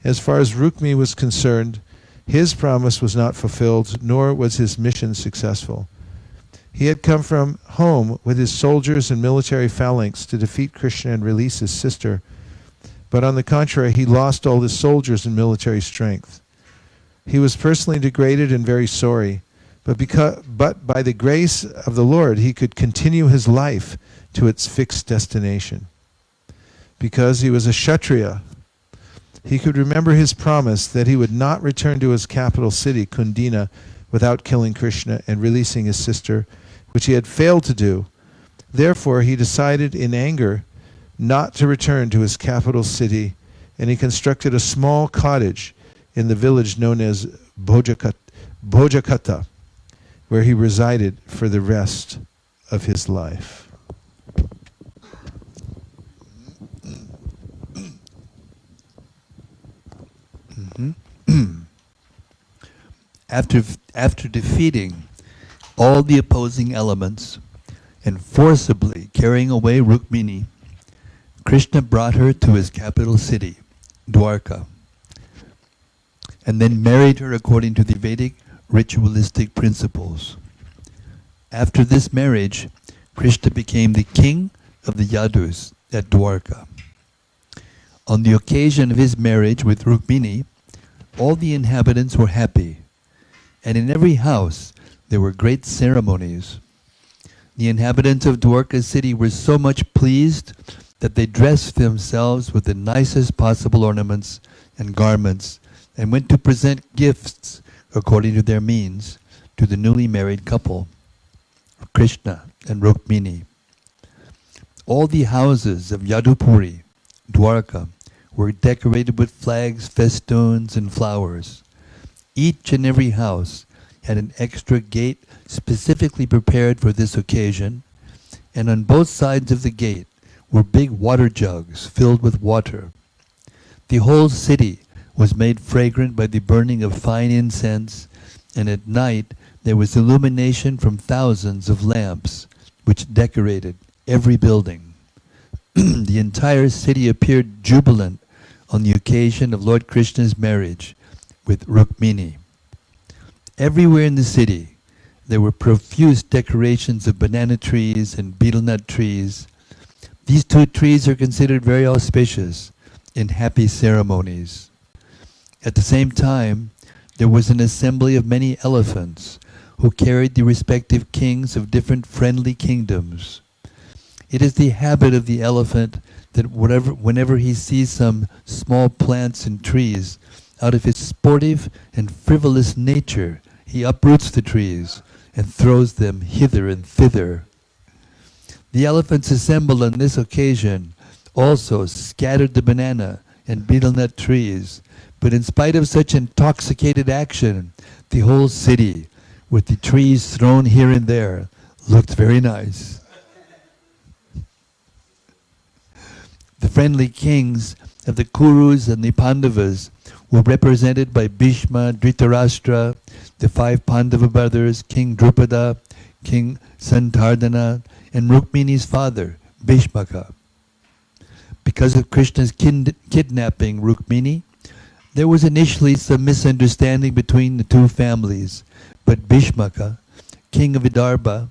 As far as Rukmi was concerned, his promise was not fulfilled, nor was his mission successful. He had come from home with his soldiers and military phalanx to defeat Krishna and release his sister, but on the contrary, he lost all his soldiers and military strength. He was personally degraded and very sorry, but by the grace of the Lord, he could continue his life to its fixed destination. Because he was a Kshatriya, he could remember his promise that he would not return to his capital city, Kundina, without killing Krishna and releasing his sister, which he had failed to do. Therefore, he decided in anger not to return to his capital city, and he constructed a small cottage in the village known as Bhojakata, where he resided for the rest of his life. After defeating all the opposing elements and forcibly carrying away Rukmini, Krishna brought her to his capital city, Dwarka, and then married her according to the Vedic ritualistic principles. After this marriage, Krishna became the king of the Yadus at Dwarka. On the occasion of his marriage with Rukmini, all the inhabitants were happy, and in every house there were great ceremonies. The inhabitants of Dwarka city were so much pleased that they dressed themselves with the nicest possible ornaments and garments and went to present gifts according to their means to the newly married couple, Krishna and Rukmini. All the houses of Yadupuri, Dwarka, were decorated with flags, festoons, and flowers. Each and every house had an extra gate specifically prepared for this occasion, and on both sides of the gate were big water jugs filled with water. The whole city was made fragrant by the burning of fine incense, and at night there was illumination from thousands of lamps, which decorated every building. The entire city appeared jubilant on the occasion of Lord Krishna's marriage with Rukmini. Everywhere in the city, There were profuse decorations of banana trees and betel nut trees. These two trees are considered very auspicious in happy ceremonies. At the same time, there was an assembly of many elephants who carried the respective kings of different friendly kingdoms. It is the habit of the elephant that whenever he sees some small plants and trees, out of his sportive and frivolous nature, he uproots the trees and throws them hither and thither. The elephants assembled on this occasion also scattered the banana and betel nut trees, but in spite of such intoxicated action, the whole city, with the trees thrown here and there, looked very nice. The friendly kings of the Kurus and the Pandavas were represented by Bhishma, Dhritarashtra, the 5 Pandava brothers, King Drupada, King Santardana, and Rukmini's father, Bhishmaka. Because of Krishna's kidnapping Rukmini, there was initially some misunderstanding between the two families, but Bhishmaka, king of Vidarbha,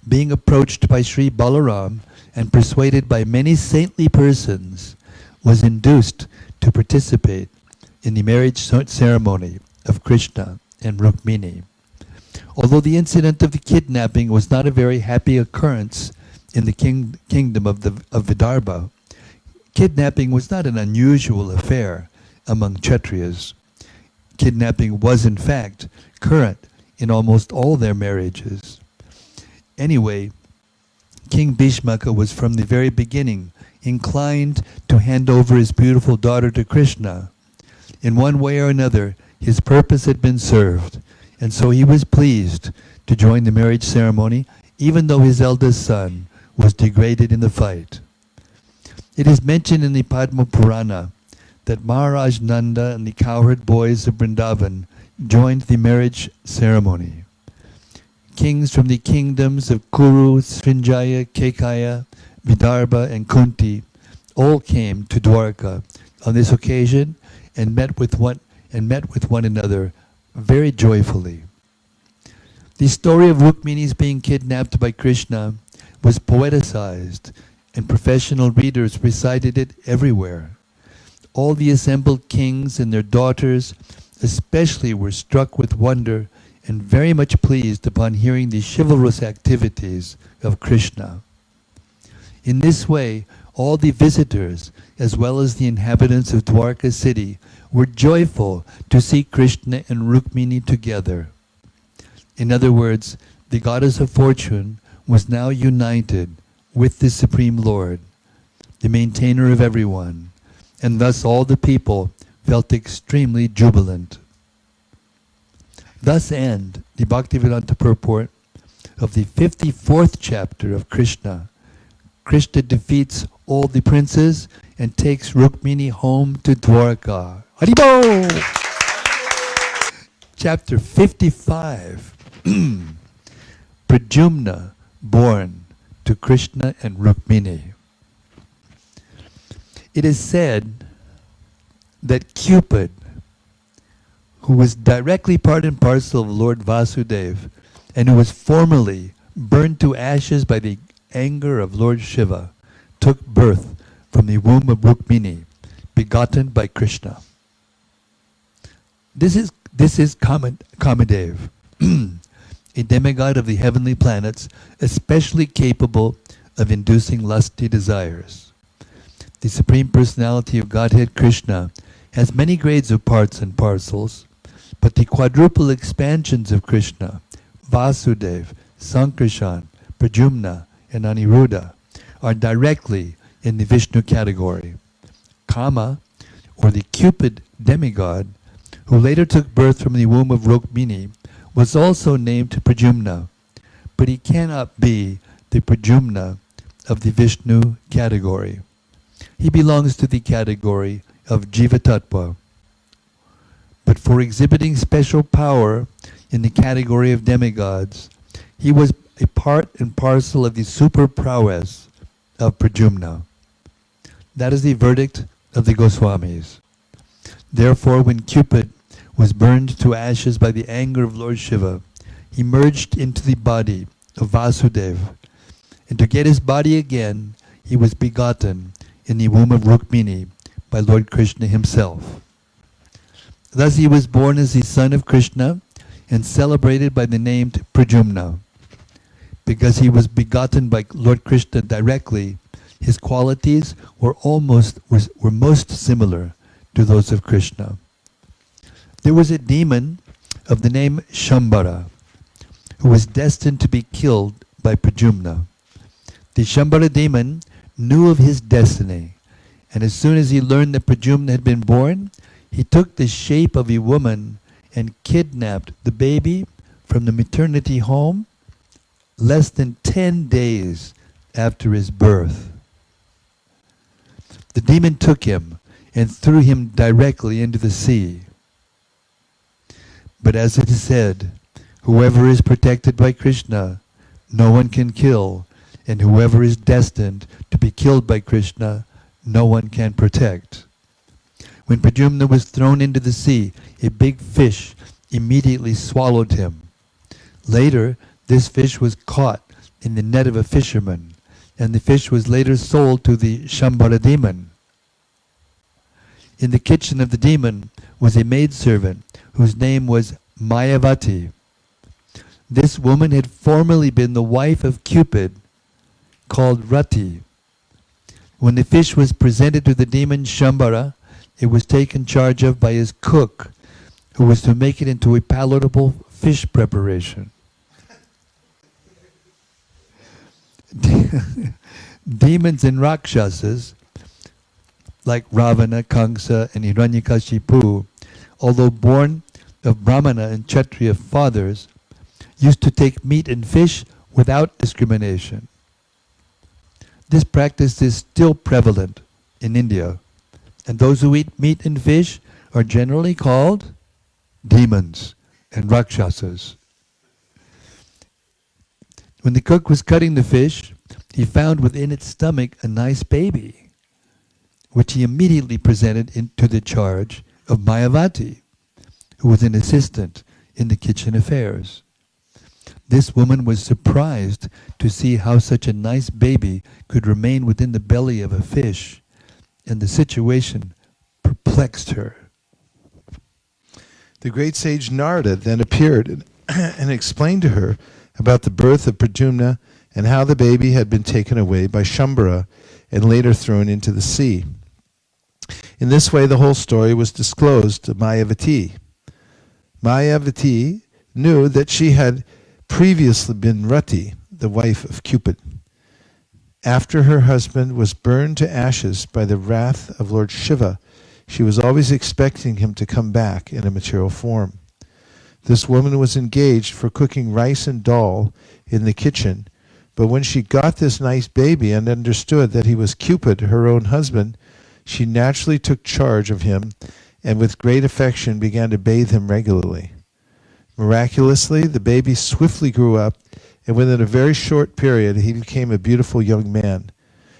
being approached by Sri Balaram and persuaded by many saintly persons, was induced to participate in the marriage ceremony of Krishna and Rukmini. Although the incident of the kidnapping was not a very happy occurrence in the kingdom of Vidarbha, kidnapping was not an unusual affair among Kshatriyas. Kidnapping was in fact current in almost all their marriages. Anyway, King Bhishmaka was from the very beginning inclined to hand over his beautiful daughter to Krishna. In one way or another, his purpose had been served, and so he was pleased to join the marriage ceremony, even though his eldest son was degraded in the fight. It is mentioned in the Padma Purana that Maharaj Nanda and the cowherd boys of Vrindavan joined the marriage ceremony. Kings from the kingdoms of Kuru, Srinjaya, Kekaya, Vidarbha, and Kunti all came to Dwarka on this occasion and met with one another very joyfully. The story of Rukmini's being kidnapped by Krishna was poeticized, and professional readers recited it everywhere. All the assembled kings and their daughters especially were struck with wonder and very much pleased upon hearing the chivalrous activities of Krishna. In this way, all the visitors, as well as the inhabitants of Dwarka city, were joyful to see Krishna and Rukmini together. In other words, the goddess of fortune was now united with the Supreme Lord, the maintainer of everyone, and thus all the people felt extremely jubilant. Thus end the Bhaktivedanta purport of the 54th chapter of Krishna. Krishna defeats all the princes and takes Rukmini home to Dwarka. Haribol! Chapter 55. Pradyumna born to Krishna and Rukmini. It is said that Cupid, who was directly part and parcel of Lord Vasudeva, and who was formerly burned to ashes by the anger of Lord Shiva, took birth from the womb of Rukmini, begotten by Krishna. This is Kamadev, a demigod of the heavenly planets, especially capable of inducing lusty desires. The Supreme Personality of Godhead Krishna has many grades of parts and parcels, but the quadruple expansions of Krishna, Vasudeva, Sankarshan, Pradyumna, and Aniruddha, are directly in the Vishnu category. Kama, or the Cupid demigod, who later took birth from the womb of Rukmini, was also named Pradyumna, but he cannot be the Pradyumna of the Vishnu category. He belongs to the category of Jiva Tattva. But for exhibiting special power in the category of demigods, he was a part and parcel of the super prowess of Pradyumna. That is the verdict of the Goswamis. Therefore, when Cupid was burned to ashes by the anger of Lord Shiva, he merged into the body of Vasudeva. And to get his body again, he was begotten in the womb of Rukmini by Lord Krishna himself. Thus he was born as the son of Krishna and celebrated by the name Pradyumna. Because he was begotten by Lord Krishna directly, his qualities were most similar to those of Krishna. There was a demon of the name Shambhara, who was destined to be killed by Pradyumna. The Shambhara demon knew of his destiny, and as soon as he learned that Pradyumna had been born, he took the shape of a woman and kidnapped the baby from the maternity home less than 10 days after his birth. The demon took him and threw him directly into the sea. But as it is said, whoever is protected by Krishna, no one can kill, and whoever is destined to be killed by Krishna, no one can protect. When Pradyumna was thrown into the sea, a big fish immediately swallowed him. Later, this fish was caught in the net of a fisherman, and the fish was later sold to the Shambhara demon. In the kitchen of the demon was a maidservant whose name was Mayavati. This woman had formerly been the wife of Cupid, called Rati. When the fish was presented to the demon Shambhara, it was taken charge of by his cook, who was to make it into a palatable fish preparation. Demons and Rakshasas, like Ravana, Kamsa, and Hiranyakashipu, although born of Brahmana and Kshatriya fathers, used to take meat and fish without discrimination. This practice is still prevalent in India, and those who eat meat and fish are generally called demons and Rakshasas. When the cook was cutting the fish, he found within its stomach a nice baby, which he immediately presented into the charge of Mayavati, who was an assistant in the kitchen affairs. This woman was surprised to see how such a nice baby could remain within the belly of a fish, and the situation perplexed her. The great sage Narada then appeared and explained to her about the birth of Pradyumna and how the baby had been taken away by Shambhara and later thrown into the sea. In this way, the whole story was disclosed to Mayavati. Mayavati knew that she had previously been Rati, the wife of Cupid. After her husband was burned to ashes by the wrath of Lord Shiva, she was always expecting him to come back in a material form. This woman was engaged for cooking rice and dal in the kitchen, but when she got this nice baby and understood that he was Cupid, her own husband, she naturally took charge of him and with great affection began to bathe him regularly. Miraculously, the baby swiftly grew up, and within a very short period he became a beautiful young man.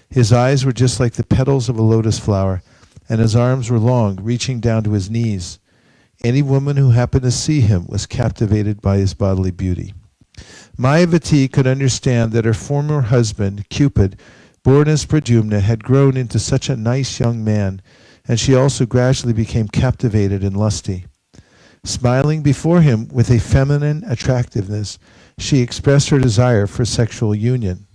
His eyes were just like the petals of a lotus flower, and his arms were long, reaching down to his knees. Any woman who happened to see him was captivated by his bodily beauty. Mayavati could understand that her former husband, Cupid, born as Pradyumna, had grown into such a nice young man, and she also gradually became captivated and lusty. Smiling before him with a feminine attractiveness, she expressed her desire for sexual union.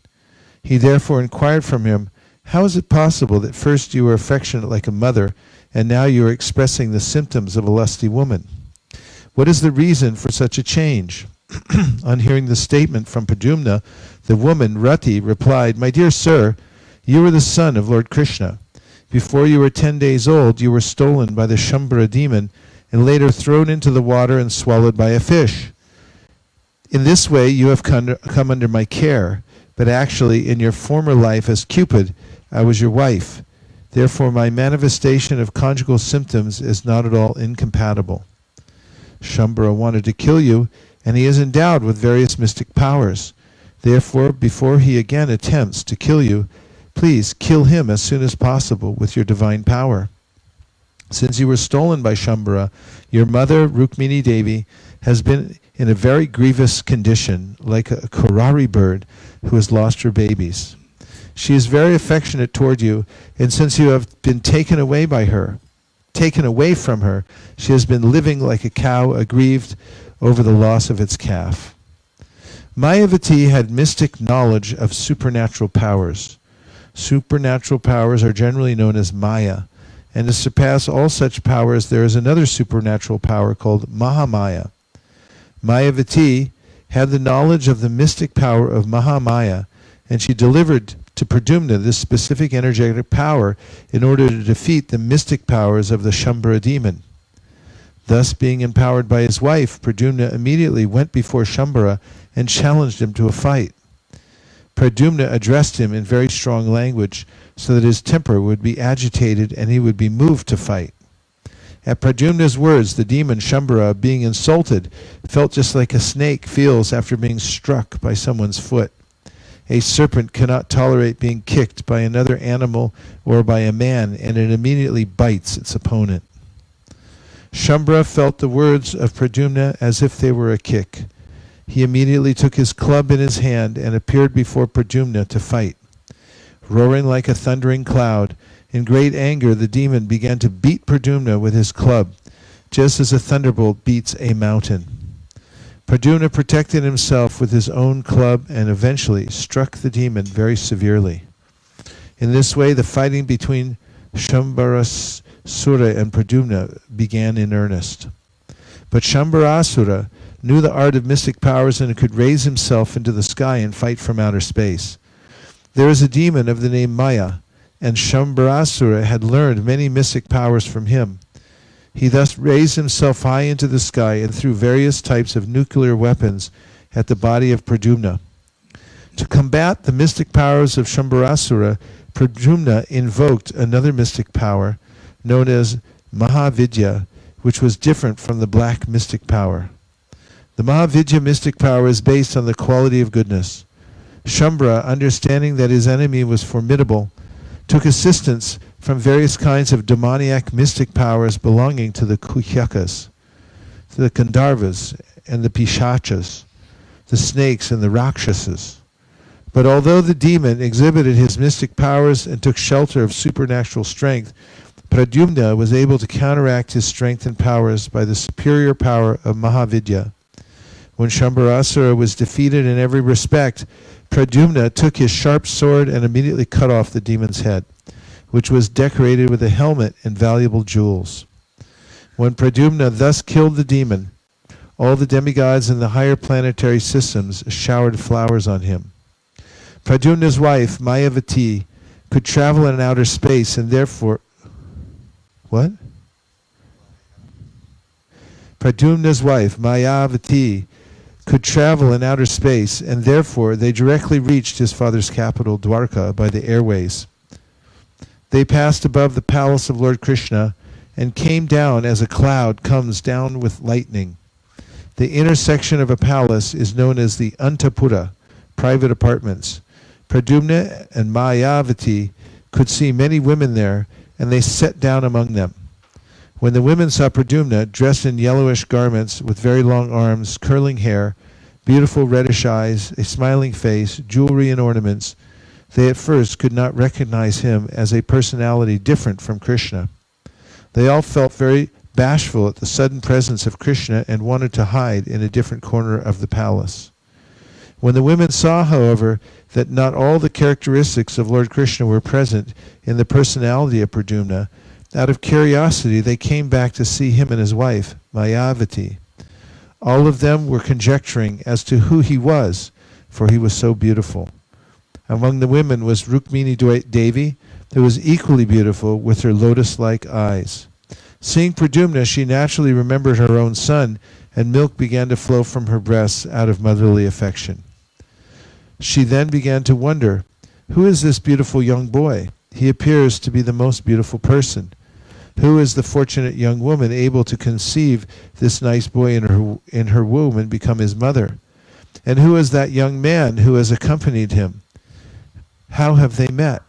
He therefore inquired from him, "How is it possible that first you were affectionate like a mother, and now you are expressing the symptoms of a lusty woman? What is the reason for such a change?" On hearing the statement from Pradyumna, the woman, Rati, replied, "My dear sir, you are the son of Lord Krishna. Before you were 10 days old, you were stolen by the Shambhara demon, and later thrown into the water and swallowed by a fish. In this way you have come under my care, but actually in your former life as Cupid, I was your wife. Therefore my manifestation of conjugal symptoms is not at all incompatible. Shambhara wanted to kill you, and he is endowed with various mystic powers. Therefore, before he again attempts to kill you, please kill him as soon as possible with your divine power." Since you were stolen by Shambhara, your mother, Rukmini Devi, has been in a very grievous condition, like a Kurari bird who has lost her babies. She is very affectionate toward you, and since you have been taken away from her, she has been living like a cow aggrieved over the loss of its calf. Mayavati had mystic knowledge of supernatural powers. Supernatural powers are generally known as Maya, and to surpass all such powers there is another supernatural power called Mahamaya. Mayavati had the knowledge of the mystic power of Mahamaya, and she delivered to Pradyumna this specific energetic power in order to defeat the mystic powers of the Shambhara demon. Thus, being empowered by his wife, Pradyumna immediately went before Shambhara and challenged him to a fight. Pradyumna addressed him in very strong language so that his temper would be agitated and he would be moved to fight. At Pradyumna's words, the demon Shambhara, being insulted, felt just like a snake feels after being struck by someone's foot. A serpent cannot tolerate being kicked by another animal or by a man, and it immediately bites its opponent. Shambhara felt the words of Pradyumna as if they were a kick. He immediately took his club in his hand and appeared before Pradyumna to fight. Roaring like a thundering cloud, in great anger the demon began to beat Pradyumna with his club, just as a thunderbolt beats a mountain. Pradyumna protected himself with his own club and eventually struck the demon very severely. In this way, the fighting between Shambharasura and Pradyumna began in earnest. But Shambharasura knew the art of mystic powers and could raise himself into the sky and fight from outer space. There is a demon of the name Maya, and Shambharasura had learned many mystic powers from him. He thus raised himself high into the sky and threw various types of nuclear weapons at the body of Pradyumna. To combat the mystic powers of Shambharasura, Pradyumna invoked another mystic power known as Mahavidya, which was different from the black mystic power. The Mahavidya mystic power is based on the quality of goodness. Shambhara, understanding that his enemy was formidable, took assistance from various kinds of demoniac mystic powers belonging to the Kuhyakas, to the Gandharvas and the Pishachas, the snakes and the Rakshasas. But although the demon exhibited his mystic powers and took shelter of supernatural strength, Pradyumna was able to counteract his strength and powers by the superior power of Mahavidya. When Shambharasura was defeated in every respect, Pradyumna took his sharp sword and immediately cut off the demon's head, which was decorated with a helmet and valuable jewels. When Pradyumna thus killed the demon, all the demigods in the higher planetary systems showered flowers on him. Pradyumna's wife, Mayavati, could travel in outer space and therefore... What? Pradyumna's wife, Mayavati, could travel in outer space, and therefore they directly reached his father's capital, Dwarka, by the airways. They passed above the palace of Lord Krishna and came down as a cloud comes down with lightning. The inner section of a palace is known as the Antapura, private apartments. Pradyumna and Mayavati could see many women there, and they sat down among them. When the women saw Pradyumna, dressed in yellowish garments with very long arms, curling hair, beautiful reddish eyes, a smiling face, jewelry and ornaments, they at first could not recognize him as a personality different from Krishna. They all felt very bashful at the sudden presence of Krishna and wanted to hide in a different corner of the palace. When the women saw, however, that not all the characteristics of Lord Krishna were present in the personality of Pradyumna, out of curiosity they came back to see him and his wife, Mayavati. All of them were conjecturing as to who he was, for he was so beautiful. Among the women was Rukmini Devi, who was equally beautiful with her lotus-like eyes. Seeing Pradyumna, she naturally remembered her own son, and milk began to flow from her breasts out of motherly affection. She then began to wonder, who is this beautiful young boy? He appears to be the most beautiful person. Who is the fortunate young woman able to conceive this nice boy in her womb and become his mother? And who is that young man who has accompanied him? How have they met?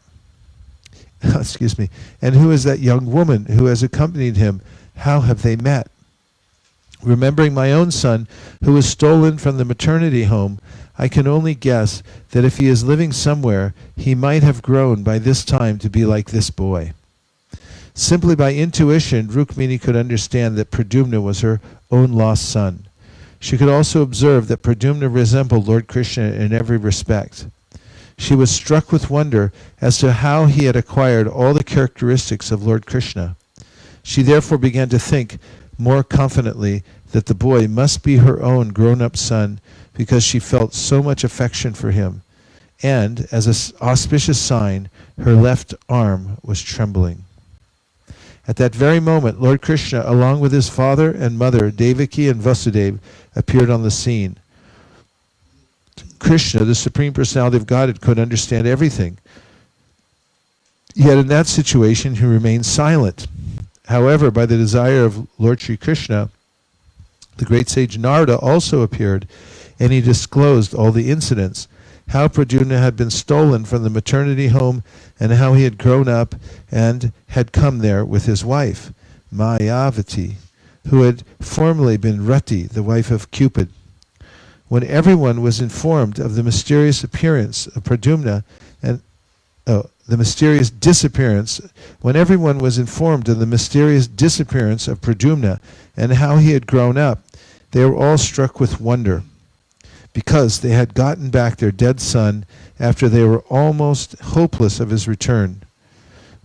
excuse me, and who is that young woman who has accompanied him? How have they met? Remembering my own son, who was stolen from the maternity home, I can only guess that if he is living somewhere, he might have grown by this time to be like this boy. Simply by intuition, Rukmini could understand that Pradyumna was her own lost son. She could also observe that Pradyumna resembled Lord Krishna in every respect. She was struck with wonder as to how he had acquired all the characteristics of Lord Krishna. She therefore began to think more confidently that the boy must be her own grown-up son because she felt so much affection for him. And, as an auspicious sign, her left arm was trembling. At that very moment, Lord Krishna, along with his father and mother, Devaki and Vasudeva, appeared on the scene. Krishna, the Supreme Personality of Godhead, could understand everything. Yet in that situation, he remained silent. However, by the desire of Lord Sri Krishna, the great sage Narada also appeared, and he disclosed all the incidents, how Pradyumna had been stolen from the maternity home, and how he had grown up and had come there with his wife, Mayavati, who had formerly been Rati, the wife of Cupid. When everyone was informed of the mysterious appearance of Pradyumna and the mysterious disappearance, when everyone was informed of the mysterious disappearance of Pradyumna and how he had grown up, they were all struck with wonder, because they had gotten back their dead son after they were almost hopeless of his return.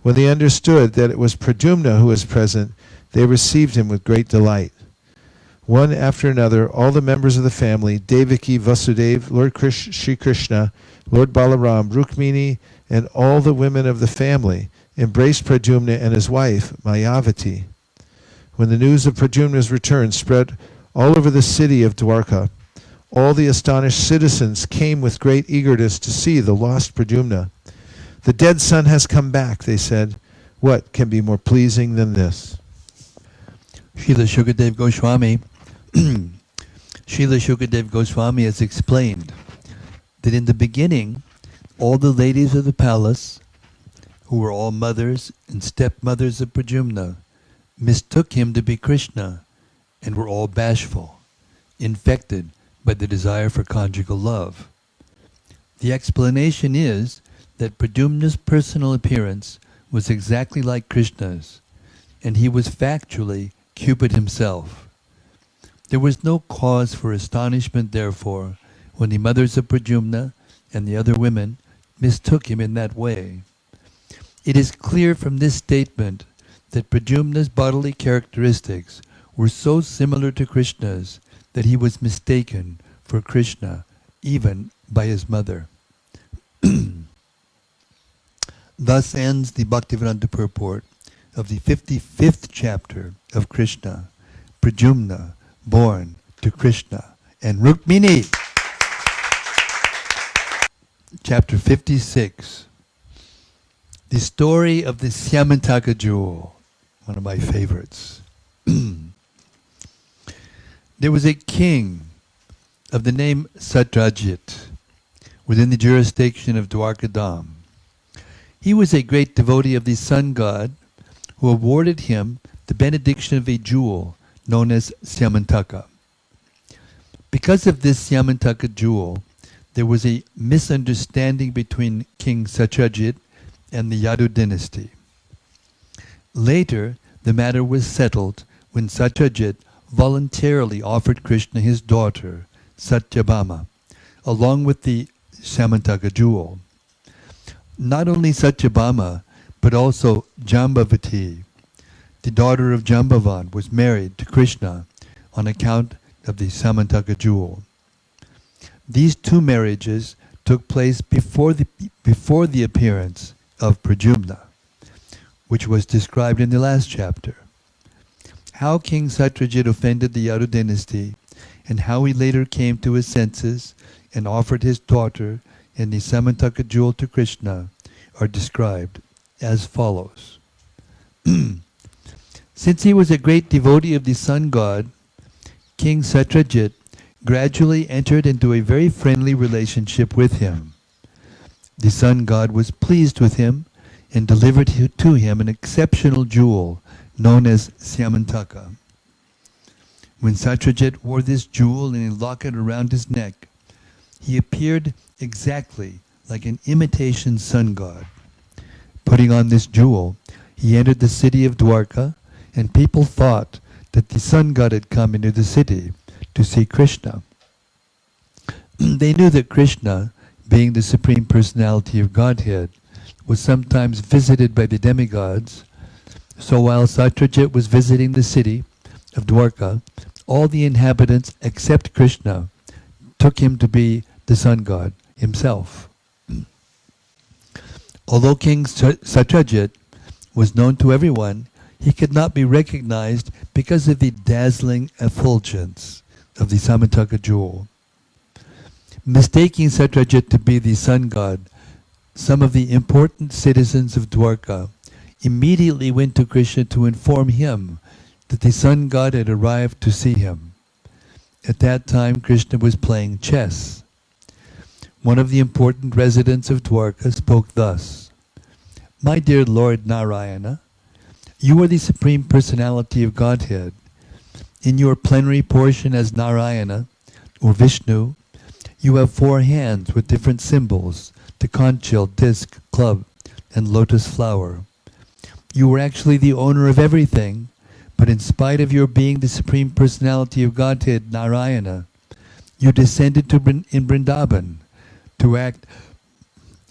When they understood that it was Pradyumna who was present, they received him with great delight. One after another, all the members of the family, Devaki, Vasudeva, Lord Sri Krishna, Lord Balaram, Rukmini, and all the women of the family embraced Pradyumna and his wife, Mayavati. When the news of Pradyumna's return spread all over the city of Dwarka, all the astonished citizens came with great eagerness to see the lost Pradyumna. The dead son has come back, they said. What can be more pleasing than this? Srila Shukadev Goswami Srila Shukadev Goswami has explained that in the beginning, all the ladies of the palace, who were all mothers and stepmothers of Pradyumna, mistook him to be Krishna and were all bashful, infected by the desire for conjugal love. The explanation is that Pradyumna's personal appearance was exactly like Krishna's, and he was factually Cupid himself. There was no cause for astonishment, therefore, when the mothers of Pradyumna and the other women mistook him in that way. It is clear from this statement that Pradyumna's bodily characteristics were so similar to Krishna's that he was mistaken for Krishna, even by his mother. Thus ends the Bhaktivedanta purport of the 55th chapter of Krishna, Pradyumna, born to Krishna and Rukmini. Chapter 56, the story of the Syamantaka jewel, one of my favorites. There was a king of the name Satyajit within the jurisdiction of Dwarkadam. He was a great devotee of the sun god who awarded him the benediction of a jewel known as Syamantaka. Because of this Syamantaka jewel, there was a misunderstanding between King Satyajit and the Yadu dynasty. Later, the matter was settled when Satyajit voluntarily offered Krishna his daughter, Satyabhama, along with the Syamantaka jewel. Not only Satyabhama, but also Jambavati, the daughter of Jambavan, was married to Krishna on account of the Syamantaka jewel. These two marriages took place before the appearance of Pradyumna, which was described in the last chapter. How King Satyajit offended the Yadu dynasty, and how he later came to his senses and offered his daughter and the Syamantaka jewel to Krishna, are described as follows. Since he was a great devotee of the sun god, King Satyajit gradually entered into a very friendly relationship with him. The sun god was pleased with him and delivered to him an exceptional jewel known as Syamantaka. When Satyajit wore this jewel and a locket around his neck, he appeared exactly like an imitation sun god. Putting on this jewel, he entered the city of Dwarka, and people thought that the sun god had come into the city to see Krishna. They knew that Krishna, being the Supreme Personality of Godhead, was sometimes visited by the demigods. So while Satyajit was visiting the city of Dwarka, all the inhabitants except Krishna took him to be the sun god himself. Although King Satyajit was known to everyone, he could not be recognized because of the dazzling effulgence of the Syamantaka jewel. Mistaking Satyajit to be the sun god, some of the important citizens of Dwarka immediately went to Krishna to inform him that the sun god had arrived to see him. At that time, Krishna was playing chess. One of the important residents of Dwarka spoke thus: "My dear Lord Narayana, you are the Supreme Personality of Godhead. In your plenary portion as Narayana, or Vishnu, you have 4 hands with different symbols: the conch shell, disc, club, and lotus flower. You are actually the owner of everything, but in spite of your being the Supreme Personality of Godhead, Narayana, you descended in Vrindavan to act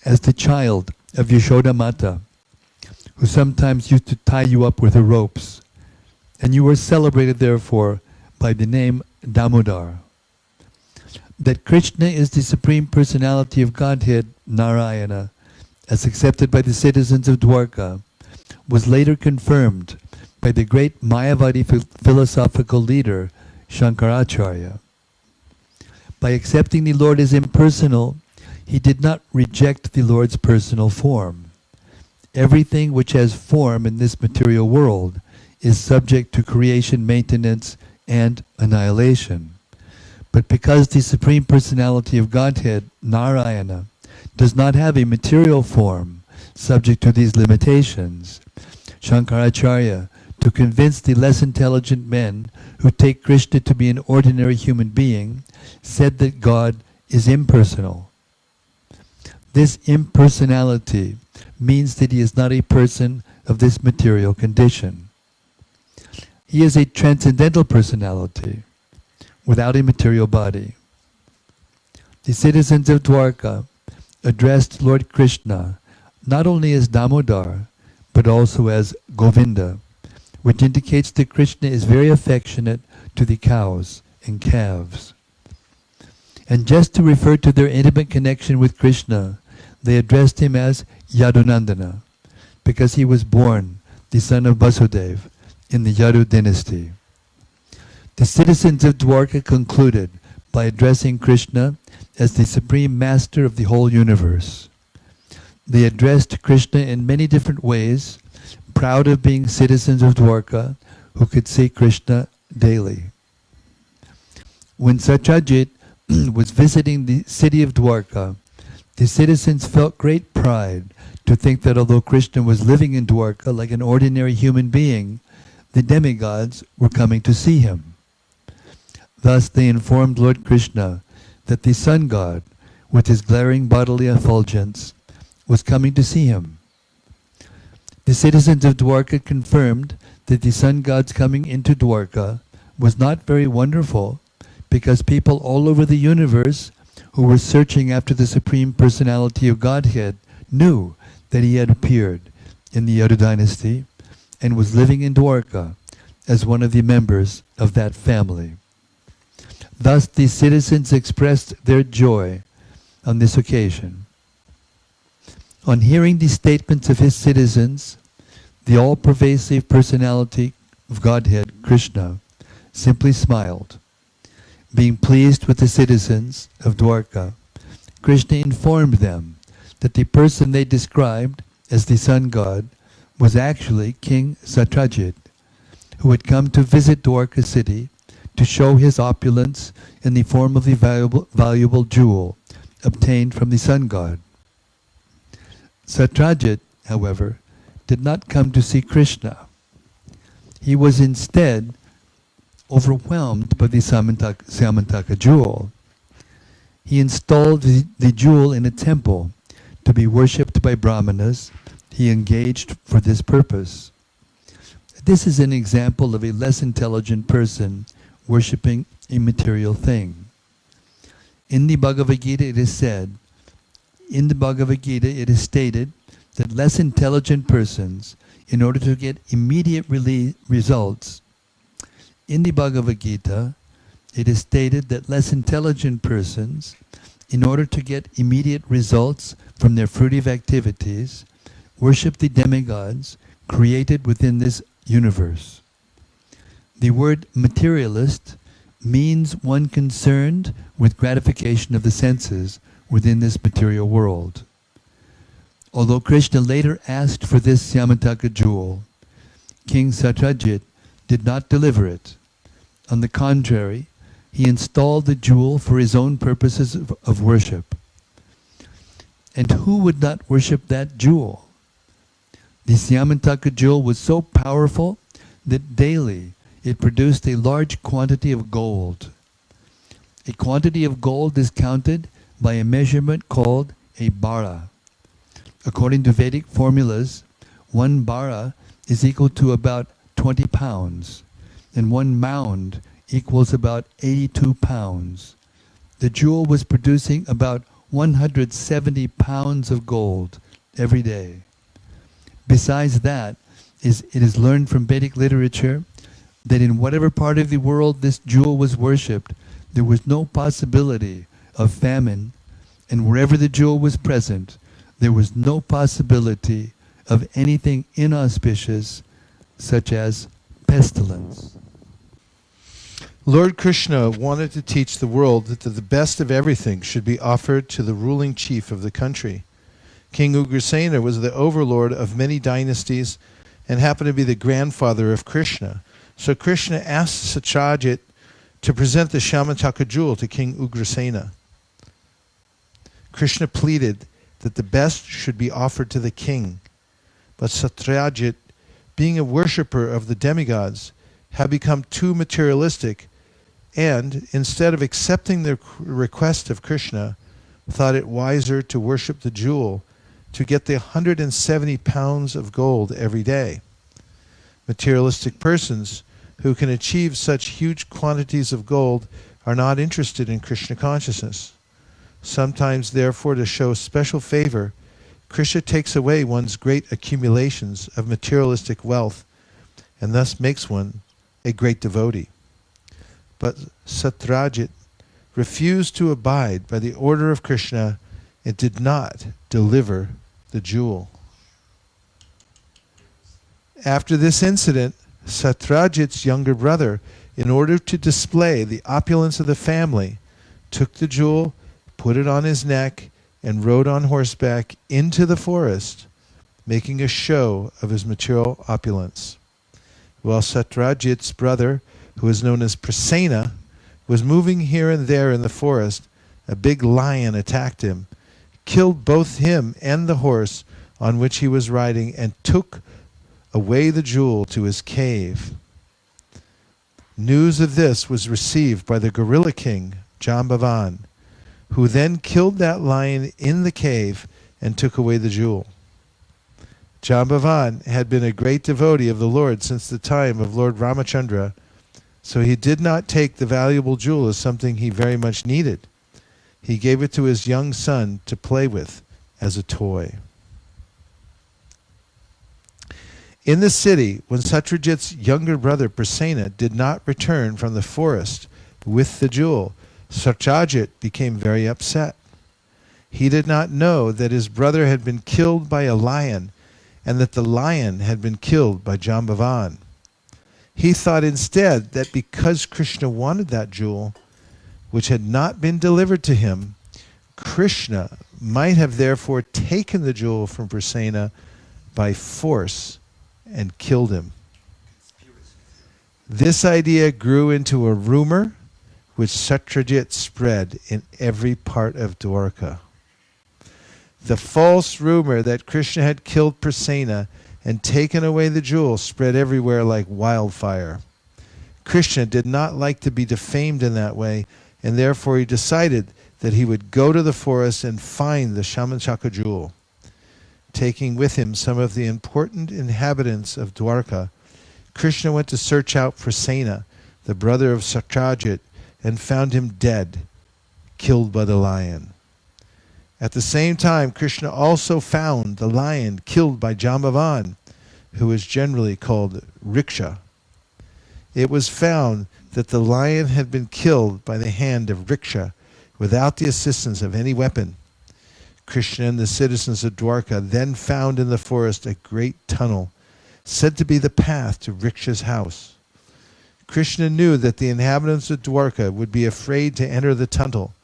as the child of Yashoda Mata, who sometimes used to tie you up with her ropes, and you were celebrated therefore by the name Damodar. That Krishna is the Supreme Personality of Godhead, Narayana, as accepted by the citizens of Dwarka, was later confirmed by the great Mayavadi philosophical leader, Shankaracharya. By accepting the Lord as impersonal, he did not reject the Lord's personal form. Everything which has form in this material world is subject to creation, maintenance, and annihilation. But because the Supreme Personality of Godhead, Narayana, does not have a material form subject to these limitations, Shankaracharya, to convince the less intelligent men who take Krishna to be an ordinary human being, said that God is impersonal. This impersonality means that he is not a person of this material condition. He is a transcendental personality without a material body. The citizens of Dwarka addressed Lord Krishna not only as Damodar, but also as Govinda, which indicates that Krishna is very affectionate to the cows and calves. And just to refer to their intimate connection with Krishna, they addressed him as Yadunandana, because he was born the son of Vasudeva in the Yadu dynasty. The citizens of Dwarka concluded by addressing Krishna as the supreme master of the whole universe. They addressed Krishna in many different ways, proud of being citizens of Dwarka who could see Krishna daily. When Satyajit was visiting the city of Dwarka, the citizens felt great pride to think that although Krishna was living in Dwarka like an ordinary human being, the demigods were coming to see him. Thus they informed Lord Krishna that the sun god, with his glaring bodily effulgence, was coming to see him. The citizens of Dwarka confirmed that the sun god's coming into Dwarka was not very wonderful, because people all over the universe who were searching after the Supreme Personality of Godhead knew that he had appeared in the Yadu dynasty and was living in Dwarka as one of the members of that family. Thus the citizens expressed their joy on this occasion. On hearing the statements of his citizens, the all-pervasive personality of Godhead, Krishna, simply smiled. Being pleased with the citizens of Dwarka, Krishna informed them that the person they described as the sun god was actually King Satyajit, who had come to visit Dwarka city to show his opulence in the form of the valuable jewel obtained from the sun god. Satyajit, however, did not come to see Krishna. He was instead overwhelmed by the Samantaka jewel. He installed the jewel in a temple to be worshipped by brahmanas. He engaged for this purpose. This is an example of a less intelligent person worshipping a material thing. In the Bhagavad Gita it is stated that less intelligent persons, in order to get immediate results, in the Bhagavad Gita, it is stated that less intelligent persons, in order to get immediate results from their fruitive activities, worship the demigods created within this universe. The word materialist means one concerned with gratification of the senses within this material world. Although Krishna later asked for this Samantaka jewel, King Satyajit did not deliver it. On the contrary, he installed the jewel for his own purposes of worship. And who would not worship that jewel? The Samantaka jewel was so powerful that daily it produced a large quantity of gold. A quantity of gold is counted by a measurement called a bara. According to Vedic formulas, 1 bara is equal to about 20 pounds, and 1 mound equals about 82 pounds. The jewel was producing about 170 pounds of gold every day. Besides that, it is learned from Vedic literature that in whatever part of the world this jewel was worshipped, there was no possibility of famine, and wherever the jewel was present, there was no possibility of anything inauspicious, such as pestilence. Lord Krishna wanted to teach the world that the best of everything should be offered to the ruling chief of the country. King Ugrasena was the overlord of many dynasties and happened to be the grandfather of Krishna. So Krishna asked Satyajit to present the Samantaka jewel to King Ugrasena. Krishna pleaded that the best should be offered to the king. But Satyajit, being a worshipper of the demigods, had become too materialistic and, instead of accepting the request of Krishna, thought it wiser to worship the jewel to get the 170 pounds of gold every day. Materialistic persons who can achieve such huge quantities of gold are not interested in Krishna consciousness. Sometimes, therefore, to show special favor, Krishna takes away one's great accumulations of materialistic wealth and thus makes one a great devotee. But Satyajit refused to abide by the order of Krishna and did not deliver the jewel. After this incident, Satyajit's younger brother, in order to display the opulence of the family, took the jewel, put it on his neck, and rode on horseback into the forest, making a show of his material opulence. While Satyajit's brother, who is known as Prasena, was moving here and there in the forest, a big lion attacked him, killed both him and the horse on which he was riding, and took away the jewel to his cave. News of this was received by the gorilla king, Jambavan, who then killed that lion in the cave and took away the jewel. Jambavan had been a great devotee of the Lord since the time of Lord Ramachandra, so he did not take the valuable jewel as something he very much needed. He gave it to his young son to play with as a toy. In the city, when Satyajit's younger brother Prasena did not return from the forest with the jewel, Satyajit became very upset. He did not know that his brother had been killed by a lion and that the lion had been killed by Jambavan. He thought instead that because Krishna wanted that jewel, which had not been delivered to him, Krishna might have therefore taken the jewel from Prasena by force and killed him. This idea grew into a rumor which Satyajit spread in every part of Dwarka. The false rumor that Krishna had killed Prasenna and taken away the jewel spread everywhere like wildfire. Krishna did not like to be defamed in that way, and therefore he decided that he would go to the forest and find the Shamantaka jewel. Taking with him some of the important inhabitants of Dwarka, Krishna went to search out Prasenna, the brother of Satyajit, and found him dead, killed by the lion. At the same time, Krishna also found the lion killed by Jambavan, who is generally called Riksha. It was found that the lion had been killed by the hand of Riksha without the assistance of any weapon. Krishna and the citizens of Dwarka then found in the forest a great tunnel, said to be the path to Riksha's house. Krishna knew that the inhabitants of Dwarka would be afraid to enter the tunnel.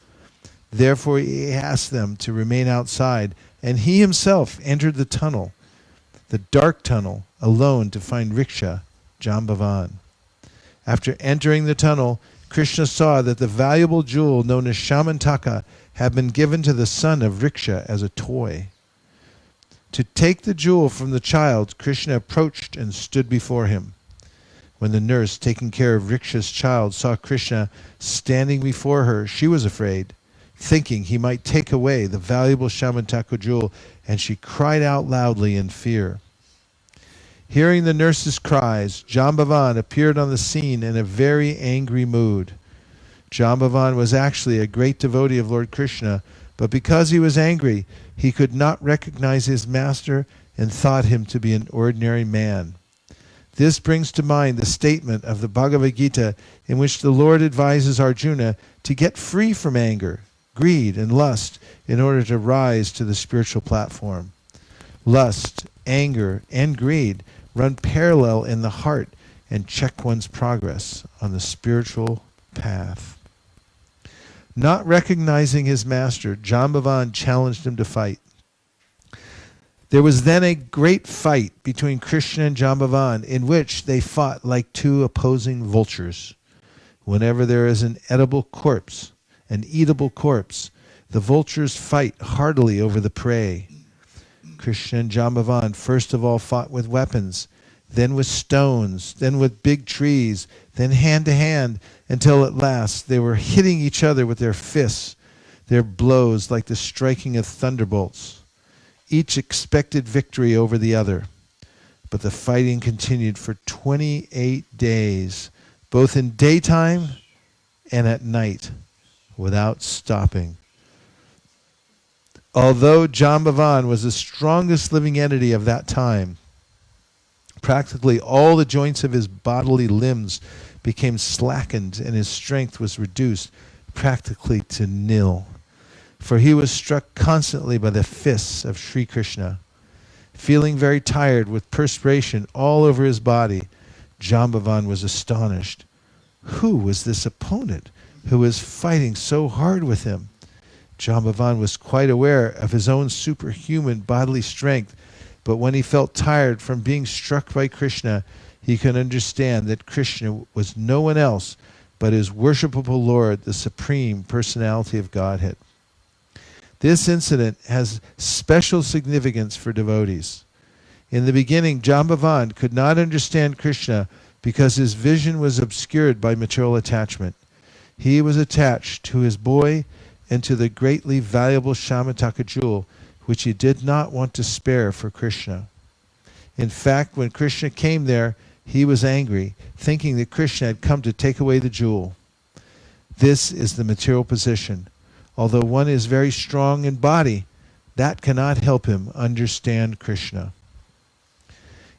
Therefore he asked them to remain outside, and he himself entered the tunnel, the dark tunnel, alone to find Riksha, Jambavan. After entering the tunnel, Krishna saw that the valuable jewel known as Shamantaka had been given to the son of Riksha as a toy. To take the jewel from the child, Krishna approached and stood before him. When the nurse taking care of Riksha's child saw Krishna standing before her, she was afraid, thinking he might take away the valuable Shamantaka jewel, and she cried out loudly in fear. Hearing the nurse's cries, Jambavan appeared on the scene in a very angry mood. Jambavan was actually a great devotee of Lord Krishna, but because he was angry, he could not recognize his master and thought him to be an ordinary man. This brings to mind the statement of the Bhagavad Gita in which the Lord advises Arjuna to get free from anger, greed, and lust in order to rise to the spiritual platform. Lust, anger, and greed run parallel in the heart and check one's progress on the spiritual path. Not recognizing his master, Jambavan challenged him to fight. There was then a great fight between Krishna and Jambavan in which they fought like two opposing vultures. Whenever there is an eatable corpse, the vultures fight heartily over the prey. Krishna and Jambavan first of all fought with weapons, then with stones, then with big trees, then hand to hand, until at last they were hitting each other with their fists, their blows like the striking of thunderbolts. Each expected victory over the other. But the fighting continued for 28 days, both in daytime and at night, without stopping. Although Jambavan was the strongest living entity of that time, practically all the joints of his bodily limbs became slackened and his strength was reduced practically to nil. For he was struck constantly by the fists of Sri Krishna. Feeling very tired with perspiration all over his body, Jambavan was astonished. Who was this opponent who was fighting so hard with him? Jambavan was quite aware of his own superhuman bodily strength, but when he felt tired from being struck by Krishna, he could understand that Krishna was no one else but his worshipable Lord, the Supreme Personality of Godhead. This incident has special significance for devotees. In the beginning, Jambavan could not understand Krishna because his vision was obscured by material attachment. He was attached to his boy and to the greatly valuable Shamantaka jewel, which he did not want to spare for Krishna. In fact, when Krishna came there, he was angry, thinking that Krishna had come to take away the jewel. This is the material position. Although one is very strong in body, that cannot help him understand Krishna.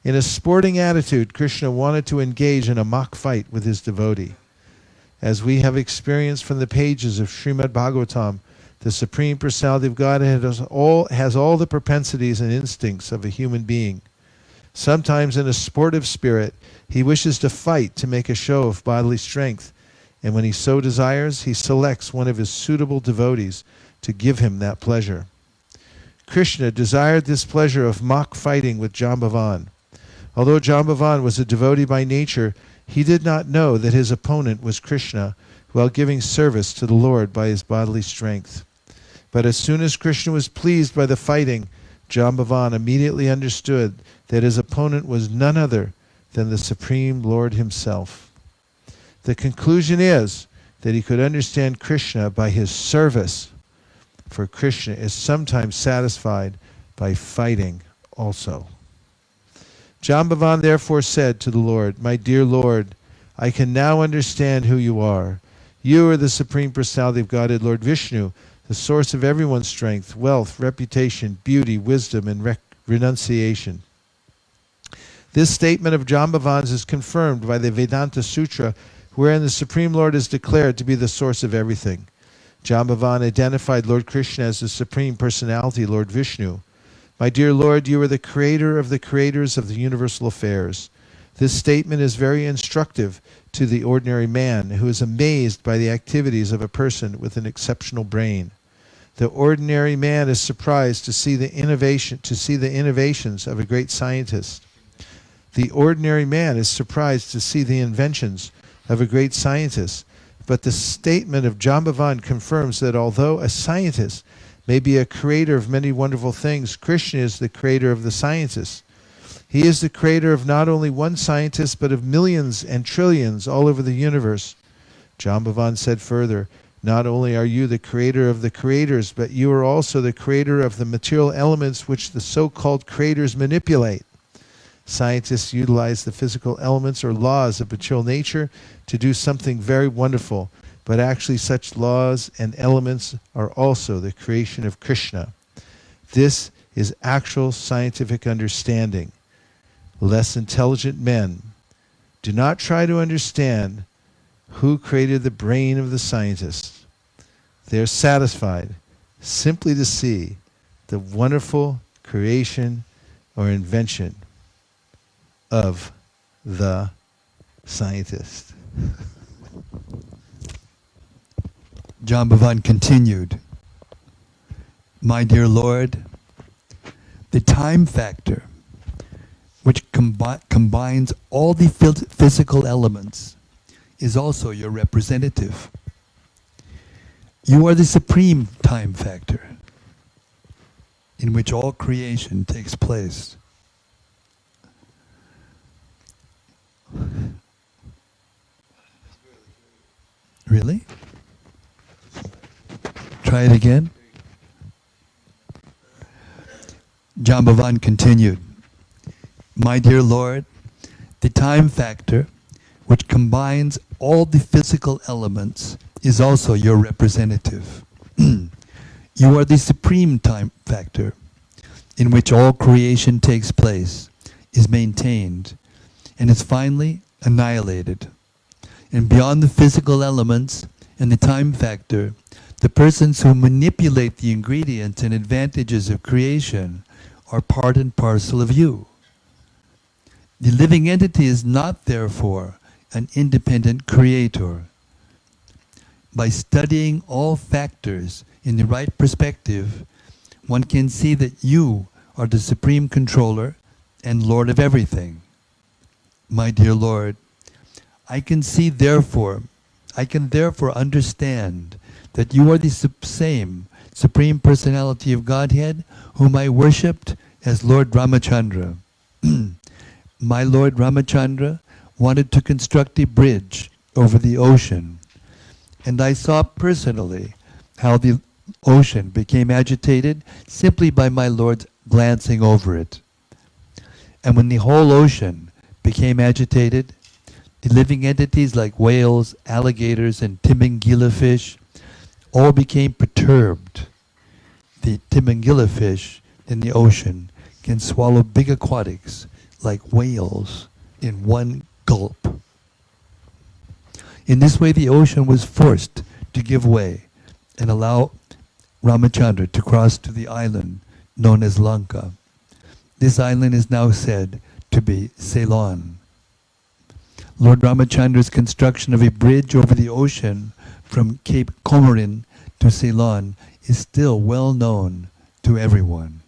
In a sporting attitude, Krishna wanted to engage in a mock fight with his devotee. As we have experienced from the pages of Srimad Bhagavatam, the Supreme Personality of Godhead has all the propensities and instincts of a human being. Sometimes in a sportive spirit, he wishes to fight to make a show of bodily strength, and when he so desires, he selects one of his suitable devotees to give him that pleasure. Krishna desired this pleasure of mock fighting with Jambavan. Although Jambavan was a devotee by nature, he did not know that his opponent was Krishna while giving service to the Lord by his bodily strength. But as soon as Krishna was pleased by the fighting, Jambavan immediately understood that his opponent was none other than the Supreme Lord himself. The conclusion is that he could understand Krishna by his service, for Krishna is sometimes satisfied by fighting also. Jambavan therefore said to the Lord, "My dear Lord, I can now understand who you are. You are the Supreme Personality of Godhead, Lord Vishnu, the source of everyone's strength, wealth, reputation, beauty, wisdom, and renunciation." This statement of Jambavan's is confirmed by the Vedanta Sutra, wherein the Supreme Lord is declared to be the source of everything. Jambavan identified Lord Krishna as the Supreme Personality, Lord Vishnu. "My dear Lord, you are the creator of the creators of the universal affairs." This statement is very instructive to the ordinary man who is amazed by the activities of a person with an exceptional brain. The ordinary man is surprised to see the innovations of a great scientist. The ordinary man is surprised to see the inventions of a great scientist. But the statement of Jambavan confirms that although a scientist may be a creator of many wonderful things, Krishna is the creator of the scientists. He is the creator of not only one scientist, but of millions and trillions all over the universe. Jambavan said further, "Not only are you the creator of the creators, but you are also the creator of the material elements which the so-called creators manipulate." Scientists utilize the physical elements or laws of material nature to do something very wonderful, but actually such laws and elements are also the creation of Krishna. This is actual scientific understanding. Less intelligent men do not try to understand who created the brain of the scientists. They are satisfied simply to see the wonderful creation or invention of the scientist. Jambavan continued, "My dear Lord, the time factor, which combines all the physical elements, is also your representative. You are the supreme time factor, in which all creation takes place. Really? Try it again. Jambavan continued, "My dear Lord, the time factor, which combines all the physical elements, is also your representative. You are the supreme time factor, in which all creation takes place, is maintained, and is finally annihilated. And beyond the physical elements and the time factor, the persons who manipulate the ingredients and advantages of creation are part and parcel of you. The living entity is not, therefore, an independent creator. By studying all factors in the right perspective, one can see that you are the supreme controller and Lord of everything. My dear Lord, I can therefore understand that you are the same Supreme Personality of Godhead whom I worshipped as Lord Ramachandra. My Lord Ramachandra wanted to construct a bridge over the ocean, and I saw personally how the ocean became agitated simply by my Lord's glancing over it. And when the whole ocean became agitated, the living entities like whales, alligators, and Timangila fish all became perturbed. The Timangila fish in the ocean can swallow big aquatics like whales in one gulp. In this way, the ocean was forced to give way and allow Ramachandra to cross to the island known as Lanka. This island is now said to be Ceylon. Lord Ramachandra's construction of a bridge over the ocean from Cape Comorin to Ceylon is still well known to everyone.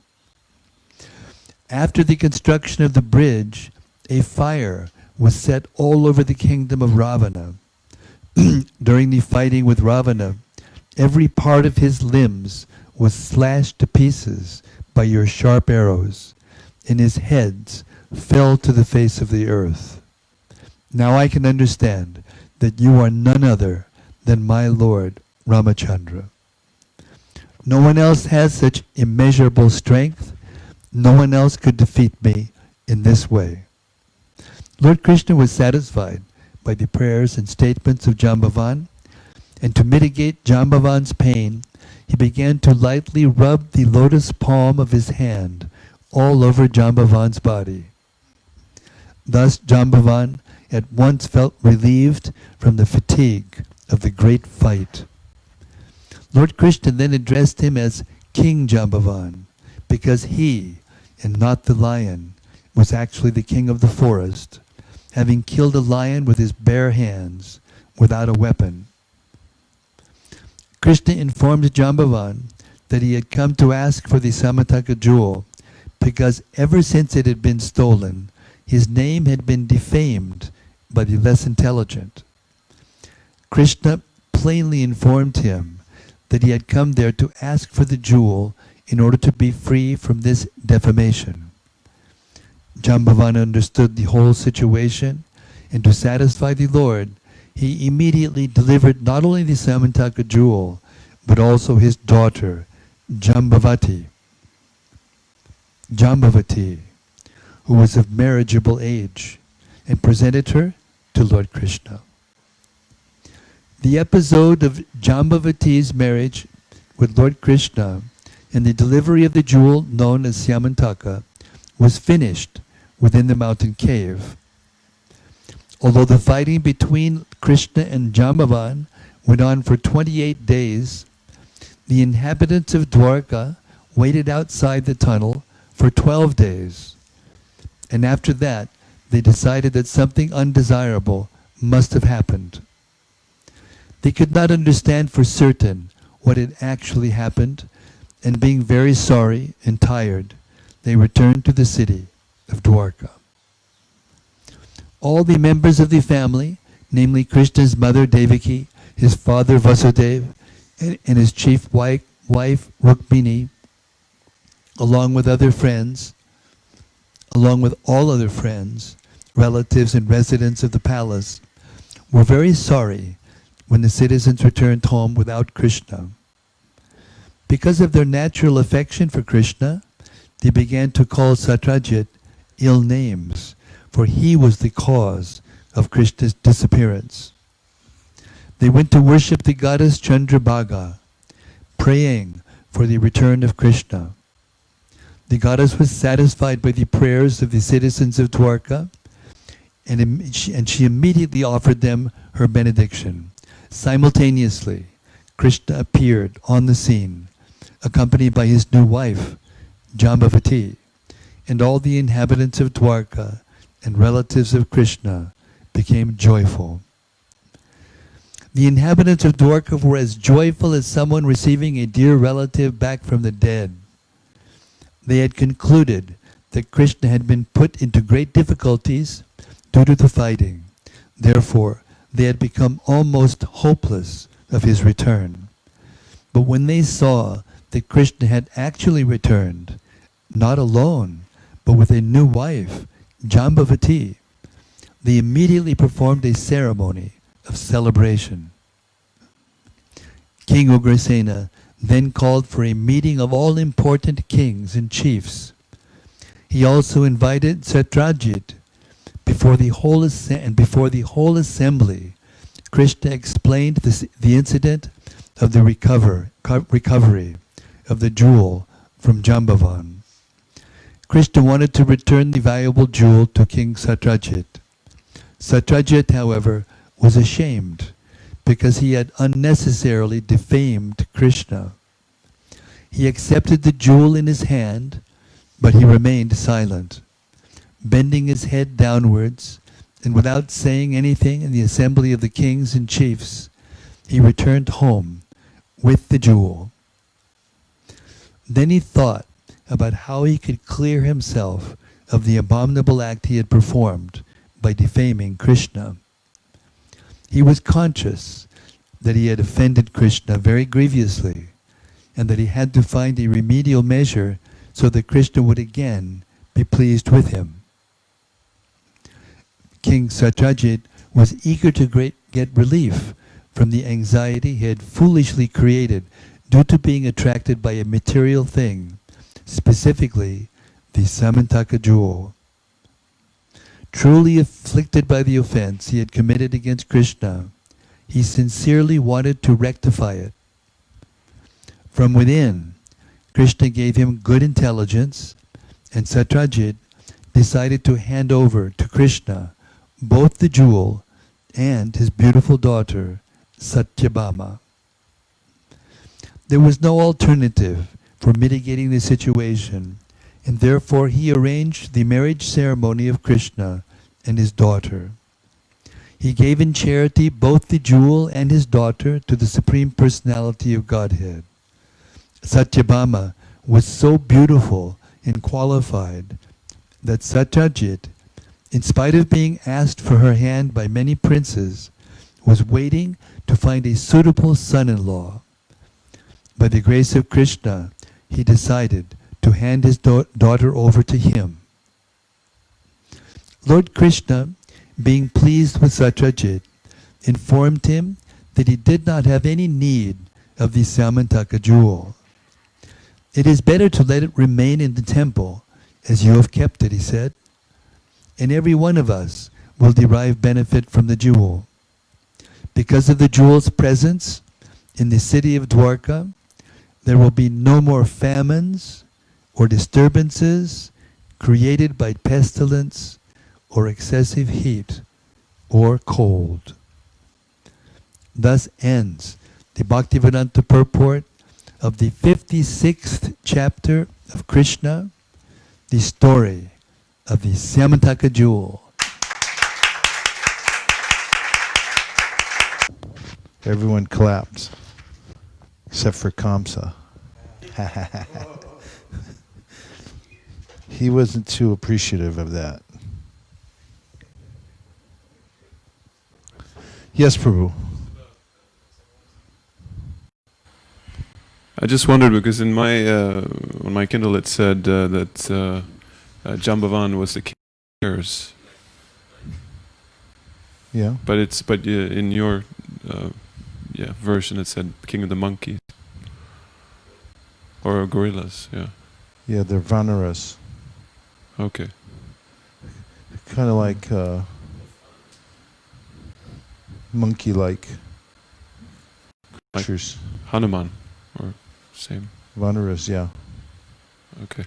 After the construction of the bridge, a fire was set all over the kingdom of Ravana. During the fighting with Ravana, every part of his limbs was slashed to pieces by your sharp arrows, and his heads fell to the face of the earth. Now I can understand that you are none other than my Lord Ramachandra. No one else has such immeasurable strength. No one else could defeat me in this way. Lord Krishna was satisfied by the prayers and statements of Jambavan, and to mitigate Jambavan's pain, he began to lightly rub the lotus palm of his hand all over Jambavan's body. Thus Jambavan at once felt relieved from the fatigue of the great fight. Lord Krishna then addressed him as King Jambavan, because he, and not the lion, was actually the king of the forest, having killed a lion with his bare hands, without a weapon. Krishna informed Jambavan that he had come to ask for the Samataka jewel, because ever since it had been stolen, his name had been defamed by the less intelligent. Krishna plainly informed him that he had come there to ask for the jewel in order to be free from this defamation. Jambavan understood the whole situation, and to satisfy the Lord, he immediately delivered not only the Samantaka jewel, but also his daughter, Jambavati, who was of marriageable age, and presented her to Lord Krishna. The episode of Jambavati's marriage with Lord Krishna and the delivery of the jewel known as Samantaka was finished within the mountain cave. Although the fighting between Krishna and Jambavan went on for 28 days, the inhabitants of Dwarka waited outside the tunnel for 12 days. And after that, they decided that something undesirable must have happened. They could not understand for certain what had actually happened, and being very sorry and tired, they returned to the city of Dwarka. All the members of the family, namely Krishna's mother Devaki, his father Vasudeva, and his chief wife Rukmini, along with all other friends, relatives and residents of the palace, were very sorry when the citizens returned home without Krishna. Because of their natural affection for Krishna, they began to call Satyajit ill names, for he was the cause of Krishna's disappearance. They went to worship the goddess Chandrabhaga, praying for the return of Krishna. The goddess was satisfied by the prayers of the citizens of Dwarka, and she immediately offered them her benediction. Simultaneously, Krishna appeared on the scene, accompanied by his new wife, Jambavati, and all the inhabitants of Dwarka and relatives of Krishna became joyful. The inhabitants of Dwarka were as joyful as someone receiving a dear relative back from the dead. They had concluded that Krishna had been put into great difficulties due to the fighting. Therefore, they had become almost hopeless of his return. But when they saw that Krishna had actually returned, not alone, but with a new wife, Jambavati, they immediately performed a ceremony of celebration. King Ugrasena then called for a meeting of all important kings and chiefs. He also invited Satyajit. Before the whole assembly, Krishna explained the incident of the recovery of the jewel from Jambavan. Krishna wanted to return the valuable jewel to King Satyajit. Satyajit, however, was ashamed because he had unnecessarily defamed Krishna. He accepted the jewel in his hand, but he remained silent. Bending his head downwards, and without saying anything in the assembly of the kings and chiefs, he returned home with the jewel. Then he thought about how he could clear himself of the abominable act he had performed by defaming Krishna. He was conscious that he had offended Krishna very grievously, and that he had to find a remedial measure so that Krishna would again be pleased with him. King Satyajit was eager to get relief from the anxiety he had foolishly created due to being attracted by a material thing, specifically the Samantaka jewel. Truly afflicted by the offense he had committed against Krishna, he sincerely wanted to rectify it. From within, Krishna gave him good intelligence, and Satyajit decided to hand over to Krishna both the jewel and his beautiful daughter, Satyabhama. There was no alternative for mitigating the situation, and therefore he arranged the marriage ceremony of Krishna and his daughter. He gave in charity both the jewel and his daughter to the Supreme Personality of Godhead. Satyabhama was so beautiful and qualified that Satyajit, in spite of being asked for her hand by many princes, was waiting to find a suitable son-in-law. By the grace of Krishna, he decided to hand his daughter over to him. Lord Krishna, being pleased with Satyajit, informed him that he did not have any need of the Samantaka jewel. It is better to let it remain in the temple, as you have kept it, he said, and every one of us will derive benefit from the jewel. Because of the jewel's presence in the city of Dwarka, there will be no more famines or disturbances created by pestilence or excessive heat or cold. Thus ends the Bhaktivedanta purport of the 56th chapter of Krishna, the story of the Samantaka jewel. Everyone clapped, except for Kamsa. He wasn't too appreciative of that. Yes, Prabhu. I just wondered because in my on my Kindle it said that Jambavan was the king of bears. Yeah. But in your version it said king of the monkeys or gorillas. Yeah. Yeah, they're Vanaras. Okay. Kind of like monkey-like creatures. Hanuman or same. Vanaras, yeah. Okay.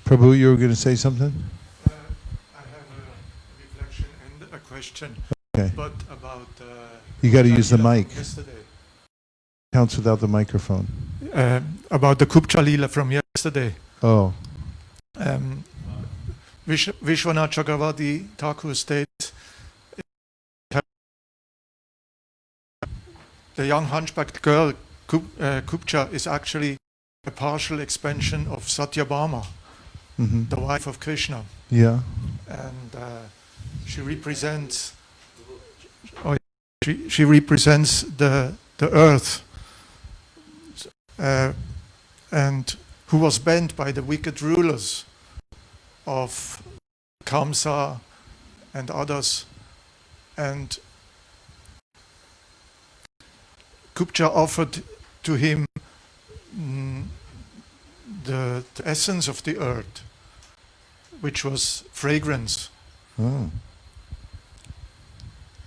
Prabhu, you were going to say something? I have a reflection and a question. Okay. But about You got to use the mic. yesterday. Counts without the microphone. About the Kupcha Lila from yesterday. Oh. Vishwanath Chakravarti Thakur states the young hunchbacked girl Kupcha is actually a partial expansion of Satyabhama, the wife of Krishna. Yeah. And she represents she represents the earth, and who was banned by the wicked rulers of Kamsa and others. And Kupcha offered to him the essence of the earth, which was fragrance. Oh.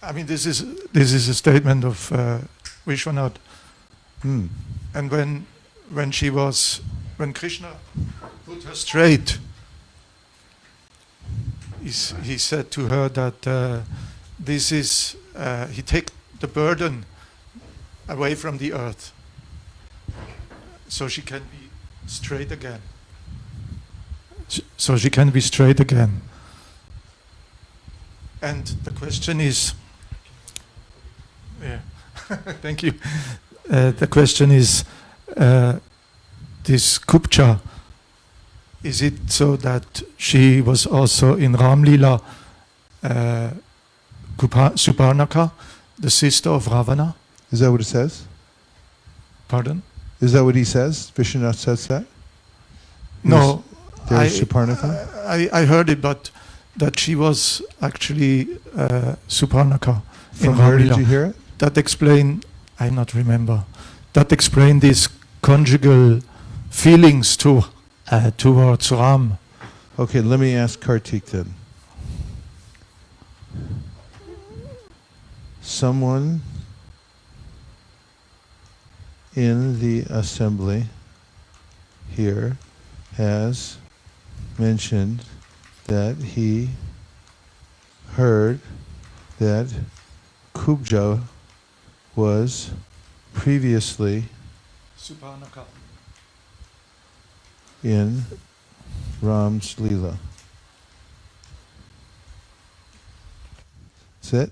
I mean, this is a statement of Vishwanath. And when Krishna put her straight, he said to her that this is he take the burden away from the earth, so she can be straight again. So she can be straight again. And the question is, thank you. The question is, this Kupcha, is it so that she was also in Ramlila Suparnaka, the sister of Ravana? Is that what it says? Pardon? Is that what he says? Vishwanath says that? No, There's Suparnaka? I heard it, but that she was actually Suparnaka. From where did you hear it? That explain, I not remember, that explain these conjugal feelings towards Ram. Okay, let me ask Kartik then. Someone in the assembly here has mentioned that he heard that Kubja was previously Suparnaka. in Ram's Leela. That's it?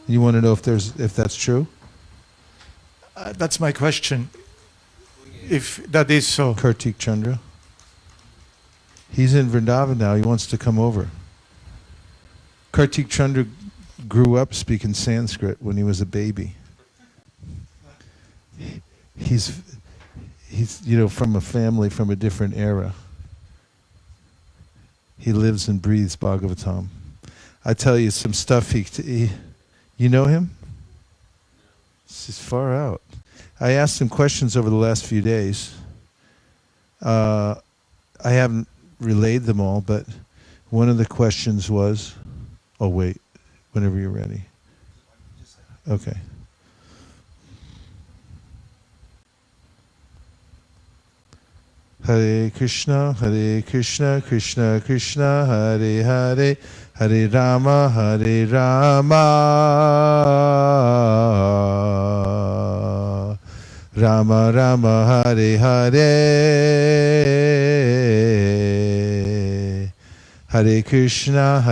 You want to know if that's true? That's my question. If that is so. Kartik Chandra. He's in Vrindavan now. He wants to come over. Kartik Chandra grew up speaking Sanskrit when he was a baby. He's from a family from a different era. He lives and breathes Bhagavatam. I tell you some stuff. You know him? This is far out. I asked him questions over the last few days. I haven't relayed them all, but one of the questions was, oh wait, whenever you're ready. Okay. Hare Krishna, Krishna Krishna, Hare Hare, Hare Rama, Rama Rama, Hare Hare, Hare Krishna,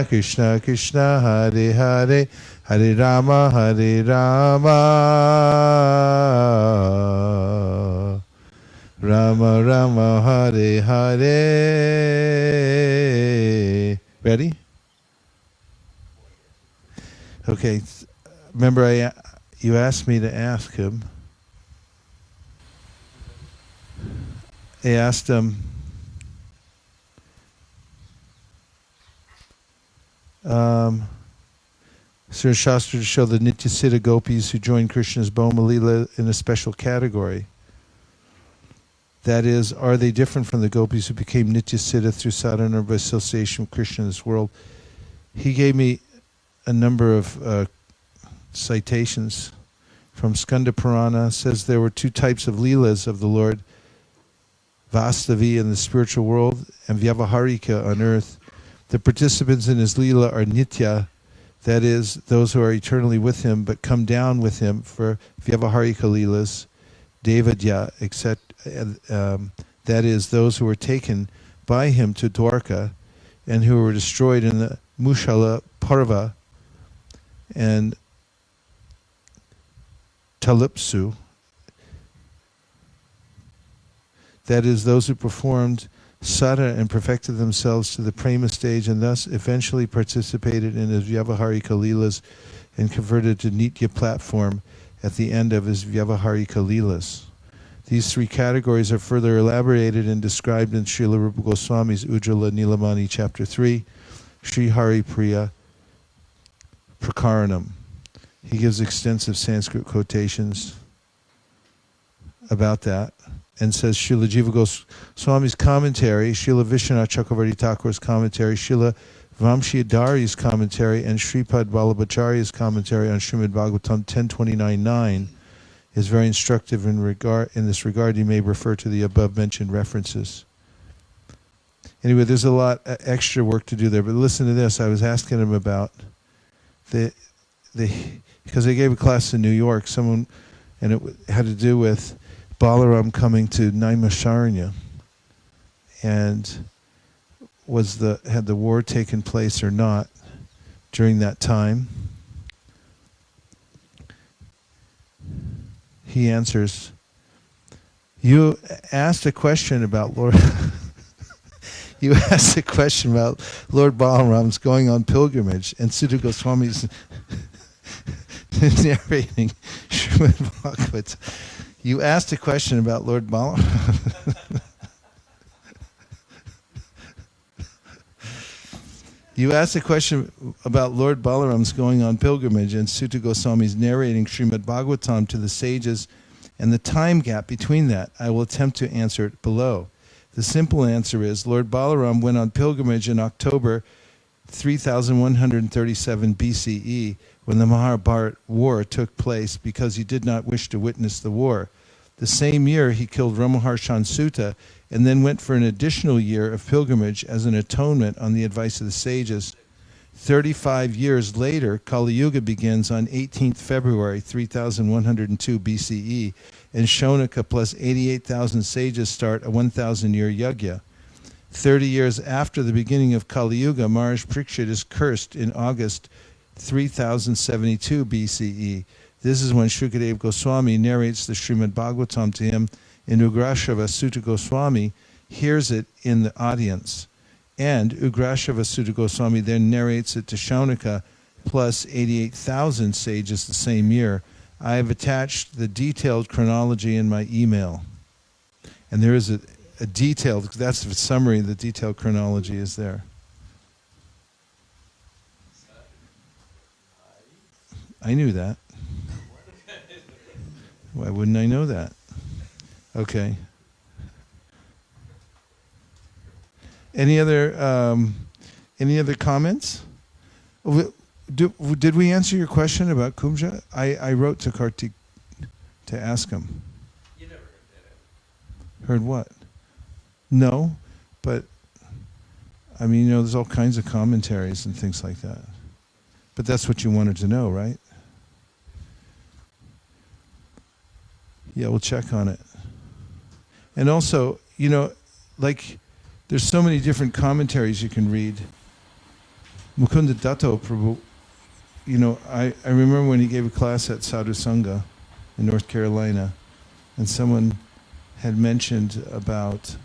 Krishna Krishna, Hare Hare, Hare Rama, Rama Rama, Hare Hare. Ready? Okay. Remember, you asked me to ask him. I asked him, Sri Shastra to show the Nityasiddha gopis who joined Krishna's Bhoma Lila in a special category. That is, are they different from the gopis who became Nityasiddha through sadhana or by association with Krishna in this world? He gave me a number of citations from Skanda Purana. Says there were two types of leelas of the Lord, Vastavi in the spiritual world and Vyavaharika on earth. The participants in his leela are Nitya, that is, those who are eternally with him but come down with him for Vyavaharika leelas, Devadya, etc. That is, those who were taken by him to Dwarka and who were destroyed in the Mushala Parva and Talipsu. That is, those who performed sadhana and perfected themselves to the prema stage and thus eventually participated in his Vyavaharika leelas and converted to Nitya platform at the end of his Vyavaharika leelas. These three categories are further elaborated and described in Srila Rupa Goswami's Ujjvala Nilamani Chapter 3, Sri Hari Priya Prakaranam. He gives extensive Sanskrit quotations about that and says Srila Jiva Goswami's commentary, Srila Vishwanath Chakravarti Thakur's commentary, Srila Vamshiyadari's commentary, and Sripad Vallabhacharya's commentary on Srimad Bhagavatam 1029.9 is very instructive in this regard. You may refer to the above mentioned references. Anyway, there's a lot extra work to do there, but listen to this. I was asking him about because they gave a class in New York, and it had to do with Balaram coming to Naimisharanya, and had the war taken place or not during that time. He answers, you asked a question about Lord you asked a question about Lord Balaram's going on pilgrimage, and Sudha Goswami's narrating Srimad Bhagavatam. You asked a question about Lord Balaram. You asked a question about Lord Balaram's going on pilgrimage, and Sutta Goswami's narrating Srimad Bhagavatam to the sages and the time gap between that. I will attempt to answer it below. The simple answer is Lord Balaram went on pilgrimage in October 3137 BCE when the Mahabharata war took place because he did not wish to witness the war. The same year he killed Ramaharshan Sutta and then went for an additional year of pilgrimage as an atonement on the advice of the sages. 35 years later, Kali Yuga begins on 18th February 3102 BCE, and Shaunaka plus 88,000 sages start a 1,000-year yajna. 30 years after the beginning of Kali Yuga, Maharaj Parikshit is cursed in August 3072 BCE. This is when Shukadeva Goswami narrates the Srimad Bhagavatam to him, and Ugrashava Sutta Goswami hears it in the audience. And Ugrashava Sutta Goswami then narrates it to Shaunaka plus 88,000 sages the same year. I have attached the detailed chronology in my email. And there is a detailed, that's the summary, the detailed chronology is there. I knew that. Why wouldn't I know that? Okay. Any other comments? Did we answer your question about Kumja? I wrote to Kartik to ask him. You never heard that. Heard what? No, but I mean, there's all kinds of commentaries and things like that. But that's what you wanted to know, right? Yeah, we'll check on it. And also, like, there's so many different commentaries you can read. Mukunda Datta Prabhu, I remember when he gave a class at Sadhu Sangha in North Carolina, and someone had mentioned about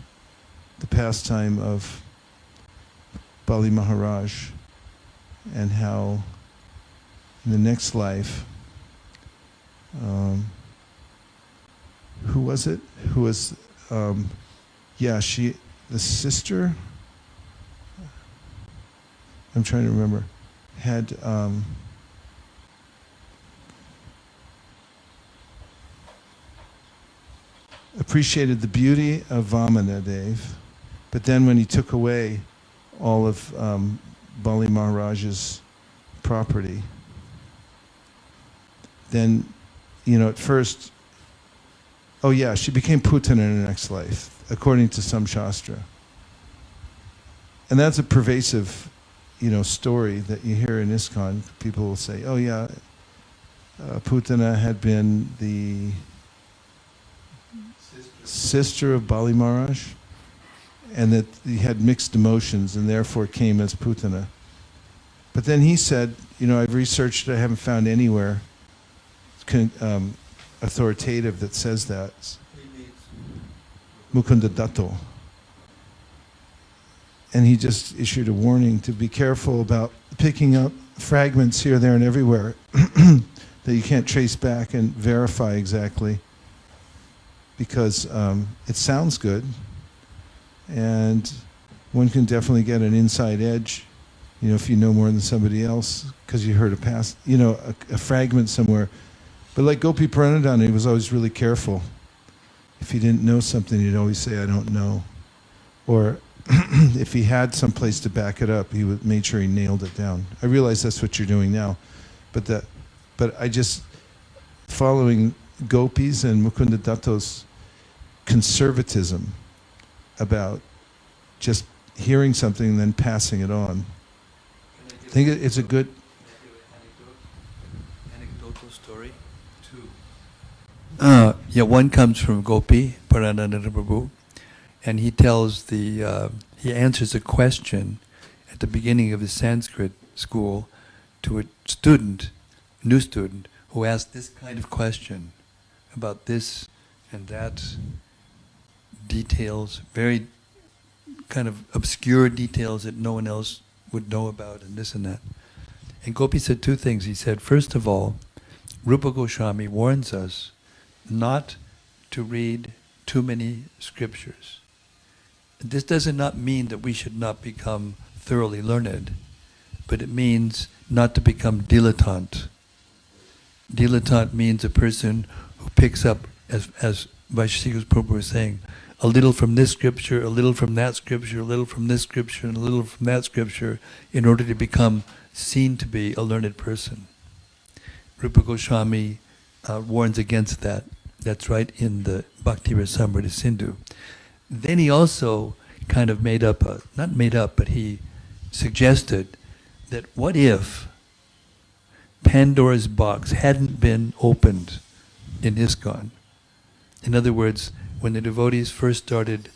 the pastime of Bali Maharaj and how in the next life, who was it? Who was, the sister, I'm trying to remember, had appreciated the beauty of Vamanadev, but then when he took away all of Bali Maharaj's property, then, at first, she became Putana in her next life, according to some Shastra. And that's a pervasive, story that you hear in ISKCON. People will say, Putana had been the sister of Bali Maharaj, and that he had mixed emotions and therefore came as Putana. But then he said, I've researched it, I haven't found anywhere authoritative that says that. Mukunda Datta. And he just issued a warning to be careful about picking up fragments here, there, and everywhere that you can't trace back and verify exactly, because it sounds good, and one can definitely get an inside edge, if you know more than somebody else, because you heard a fragment somewhere. But like Gopi Pranadhana, he was always really careful. If he didn't know something, he'd always say, I don't know. Or if he had some place to back it up, he made sure he nailed it down. I realize that's what you're doing now. But I just, following Gopis and Mukunda Datta's conservatism about just hearing something and then passing it on. I think it's a good... Anecdotal story? One comes from Gopi, Parananda Prabhu, and he tells he answers a question at the beginning of his Sanskrit school to a new student, who asked this kind of question about this and that, details, very kind of obscure details that no one else would know about, and this and that. And Gopi said two things. He said, first of all, Rupa Goswami warns us not to read too many scriptures. This does not mean that we should not become thoroughly learned, but it means not to become dilettante. Dilettante means a person who picks up, as Vaisesika Prabhu was saying, a little from this scripture, a little from that scripture, a little from this scripture, and a little from that scripture, in order to become seen to be a learned person. Rupa Goswami warns against that. That's right in the Bhakti Rasamrita Sindhu. Then he also kind of but he suggested that what if Pandora's box hadn't been opened in ISKCON? In other words, when the devotees first started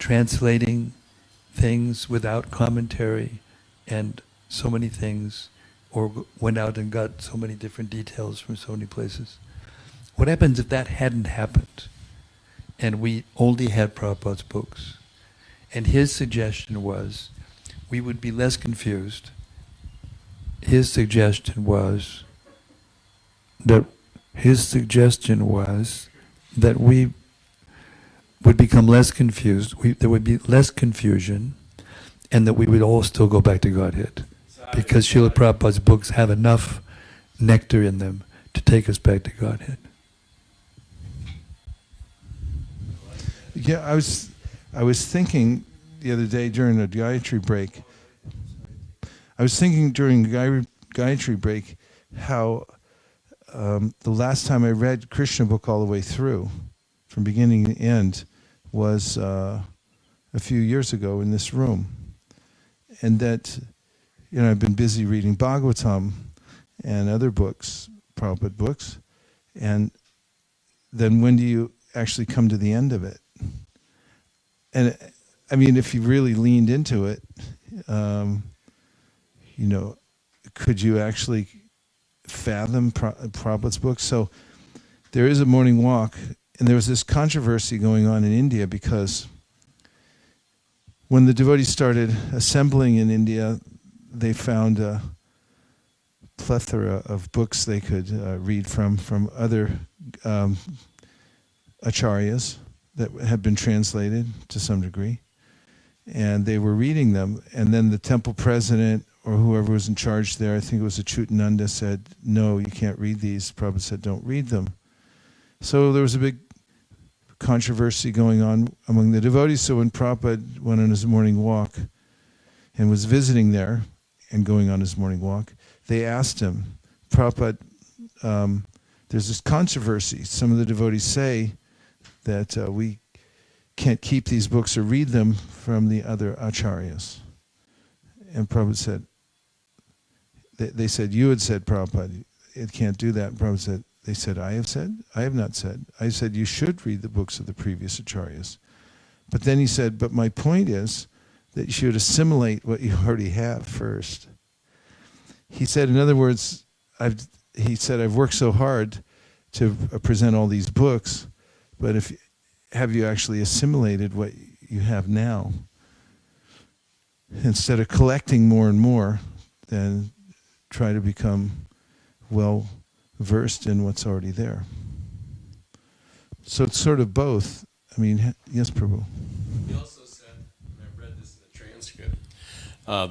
translating things without commentary and so many things, or went out and got so many different details from so many places, what happens if that hadn't happened and we only had Prabhupada's books? And his suggestion was we would be less confused. His suggestion was that we would become less confused, there would be less confusion, and that we would all still go back to Godhead. Because Srila Prabhupada's books have enough nectar in them to take us back to Godhead. Yeah, I was thinking the other day during a Gayatri break. Gayatri break how the last time I read Krishna book all the way through, from beginning to end, was a few years ago in this room, and that I've been busy reading Bhagavatam and other books, Prabhupada books, and then when do you actually come to the end of it? And I mean, if you really leaned into it, could you actually fathom Prabhupada's book? So there is a morning walk, and there was this controversy going on in India because when the devotees started assembling in India, they found a plethora of books they could read from other acharyas that had been translated to some degree. And they were reading them, and then the temple president or whoever was in charge there, I think it was Achutananda, said, no, you can't read these. Prabhupada said, don't read them. So there was a big controversy going on among the devotees. So when Prabhupada went on his morning walk and was visiting there and going on his morning walk, they asked him, Prabhupada, there's this controversy. Some of the devotees say that we can't keep these books or read them from the other acharyas. And Prabhupada said, they said, you had said, Prabhupada, it can't do that. And Prabhupada said, they said, I have said? I have not said. I said you should read the books of the previous acharyas. But then he said, but my point is that you should assimilate what you already have first. He said, in other words, I've worked so hard to present all these books, but have you actually assimilated what you have now? Instead of collecting more and more, then try to become well versed in what's already there. So it's sort of both. I mean, yes, Prabhu. He also said, and I read this in the transcript,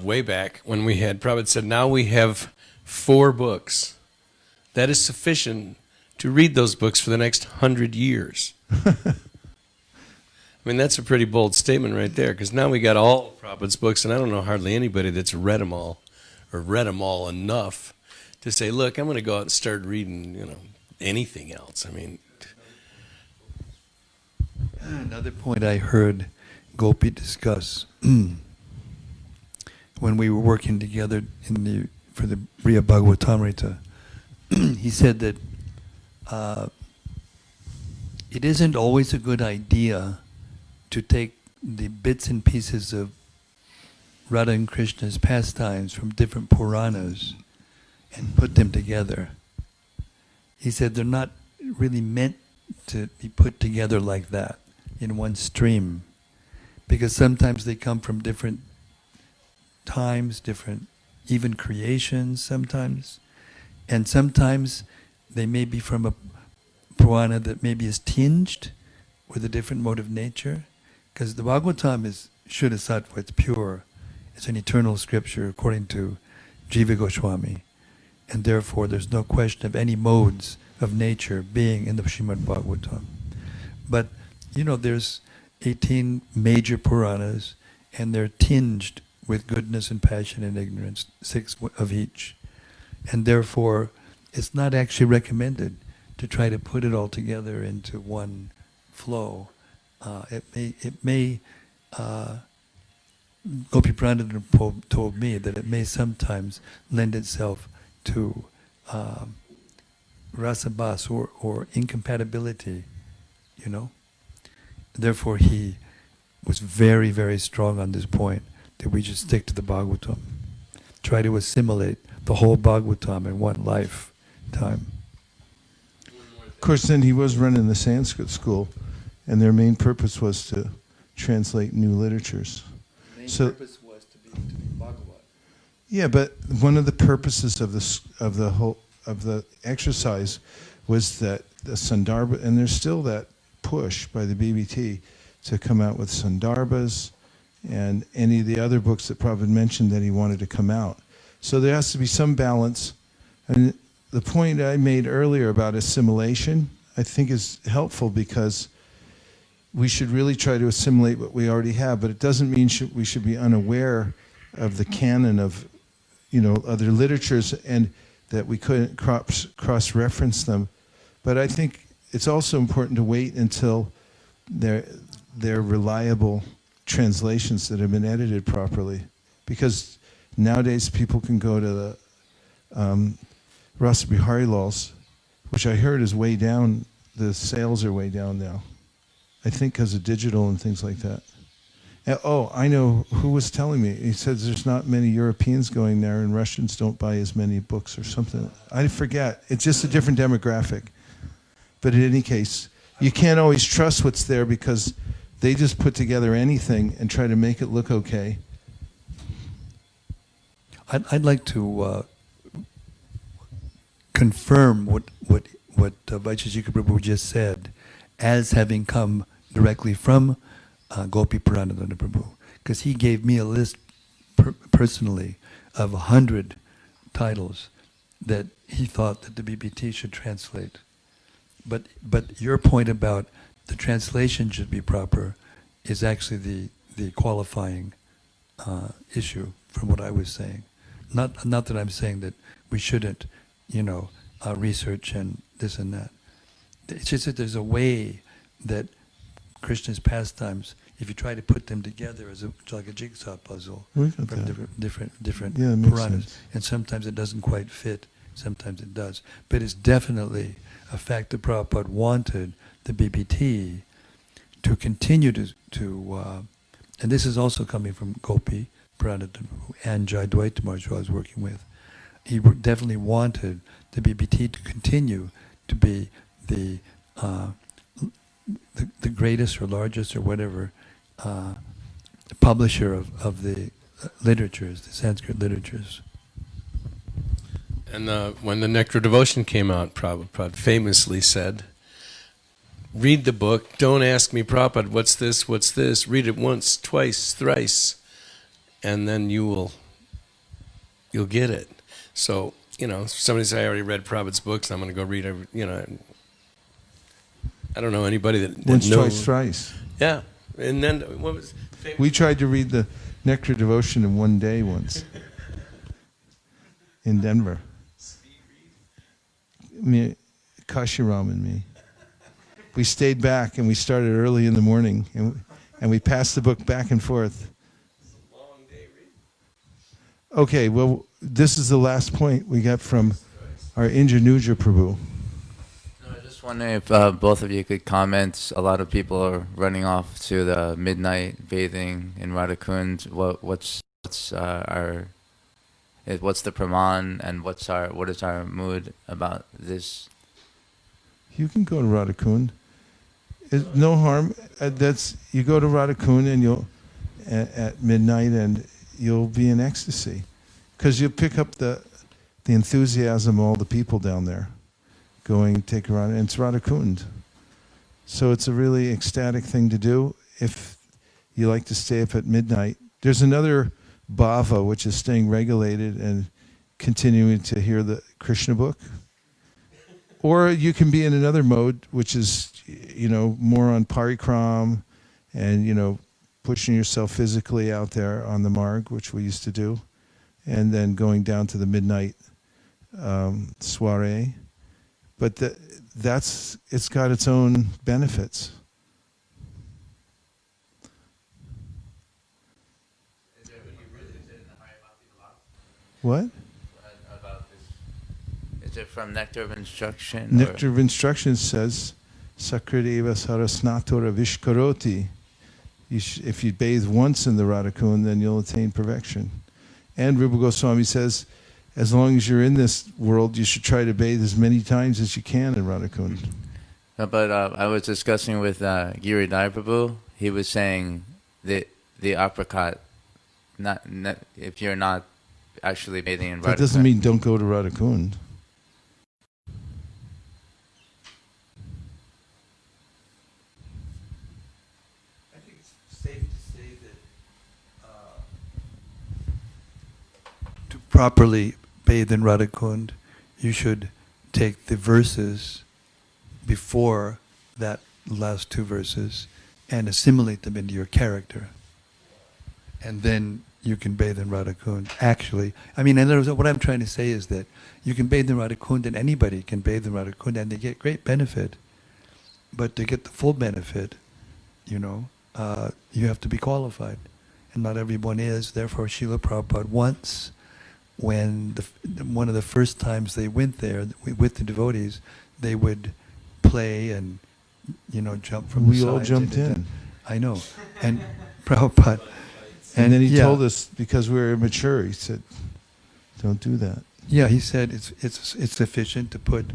way back when we had, Prabhupada said, now we have 4 books. That is sufficient to read those books for the next 100 years. I mean, that's a pretty bold statement right there, because now we got all of Prabhupada's books, and I don't know hardly anybody that's read them all, or read them all enough to say, look, I'm going to go out and start reading, anything else. I mean, another point I heard Gopi discuss when we were working together for the Briya Bhagavatamrita, he said that it isn't always a good idea to take the bits and pieces of Radha and Krishna's pastimes from different Puranas and put them together. He said they're not really meant to be put together like that in one stream, because sometimes they come from different times, different even creations sometimes, and sometimes they may be from a Purana that maybe is tinged with a different mode of nature. Because the Bhagavatam is Shuddha Sattva, it's pure. It's an eternal scripture according to Jiva Goswami. And therefore there's no question of any modes of nature being in the Srimad Bhagavatam. But, there's 18 major Puranas, and they're tinged with goodness and passion and ignorance, 6 of each. And therefore, it's not actually recommended to try to put it all together into one flow. It may Gopi Pranadana told me that it may sometimes lend itself to rasabas or incompatibility, Therefore, he was very, very strong on this point, that we should stick to the Bhagavatam. Try to assimilate the whole Bhagavatam in one lifetime. Of course, then he was running the Sanskrit school, and their main purpose was to translate new literatures. The main So- purpose was to be Bhagavat. Yeah, but one of the purposes of the exercise was that the Sandarbha, and there's still that push by the BBT to come out with Sandarbhas and any of the other books that Prabhupada mentioned that he wanted to come out. So there has to be some balance. And the point I made earlier about assimilation, I think is helpful, because we should really try to assimilate what we already have, but it doesn't mean we should be unaware of the canon of, other literatures, and that we couldn't cross-reference them. But I think it's also important to wait until they're reliable translations that have been edited properly, because nowadays people can go to the Rasa Bihari Lal's, which I heard is way down. The sales are way down now, I think because of digital and things like that. Oh, I know who was telling me. He says there's not many Europeans going there, and Russians don't buy as many books or something. I forget. It's just a different demographic. But in any case, you can't always trust what's there, because they just put together anything and try to make it look okay. I'd like to confirm what Vaisesika Prabhu just said as having come directly from Gopi Pranadana Prabhu, because he gave me a list personally of 100 titles that he thought that the BBT should translate. But your point about the translation should be proper is actually the qualifying issue from what I was saying. Not that I'm saying that we shouldn't, research and this and that. It's just that there's a way that Krishna's pastimes, if you try to put them together as like a jigsaw puzzle We from got that. different Yeah, it makes Puranas, sense. and sometimes it doesn't quite fit, sometimes it does. But it's definitely a fact that Prabhupada wanted the BBT to continue to and this is also coming from Gopi Pranadana and Jai Dvaita Maharaj, who I was working with. He definitely wanted the BBT to continue to be the greatest or largest or whatever publisher of the literatures, the Sanskrit literatures. And when the Nectar Devotion came out, Prabhupada famously said, read the book, don't ask me, Prabhupada, what's this? Read it once, twice, thrice, and then you'll get it. So, if somebody says, I already read Prabhupada's books, I'm going to go read every, I don't know anybody that Once, knows. twice, thrice. Yeah. And then, what was famous? We tried to read the Nectar Devotion in one day once in Denver. Kashiram and me. We stayed back and we started early in the morning and we passed the book back and forth. Long day reading. Okay, well, this is the last point we got from our Indranuja Prabhu. No, I just wondering if both of you could comment. A lot of people are running off to the midnight bathing in Radhakund. What's the praman, and what is our mood about this? You can go to Radhakund. It's no harm. You go to Radhakund and you'll at midnight and you'll be in ecstasy, because you'll pick up the enthusiasm of all the people down there. going take her on, and it's Radha Kund. So it's a really ecstatic thing to do if you like to stay up at midnight. There's another bhava, which is staying regulated and continuing to hear the Krishna book. Or you can be in another mode, which is, more on parikram and, pushing yourself physically out there on the marg, which we used to do, and then going down to the midnight soiree. But it's got its own benefits. What? About this. Is it from Nectar of Instruction? Nectar of Instruction says, Sakradeva Sarasnatora Vishkaroti. If you bathe once in the Radha Kund, then you'll attain perfection. And Rupa Goswami says, as long as you're in this world, you should try to bathe as many times as you can in Radha Kund. But I was discussing with Giridhar Prabhu. He was saying that the apricot, not if you're not actually bathing in Radha Kund. That doesn't mean don't go to Radha Kund. I think it's safe to say that to properly bathe in Radha Kund, you should take the verses before that last two verses and assimilate them into your character. And then you can bathe in Radha Kund. Actually, in other words, what I'm trying to say is that you can bathe in Radha Kund, and anybody can bathe in Radha Kund, and they get great benefit. But to get the full benefit, you have to be qualified. And not everyone is. Therefore, Srila Prabhupada once, when one of the first times they went there with the devotees, they would play and, jump from the sides. We all jumped in. I know. And Prabhupada... And then he told us, because we were immature, he said, don't do that. Yeah, he said it's sufficient to put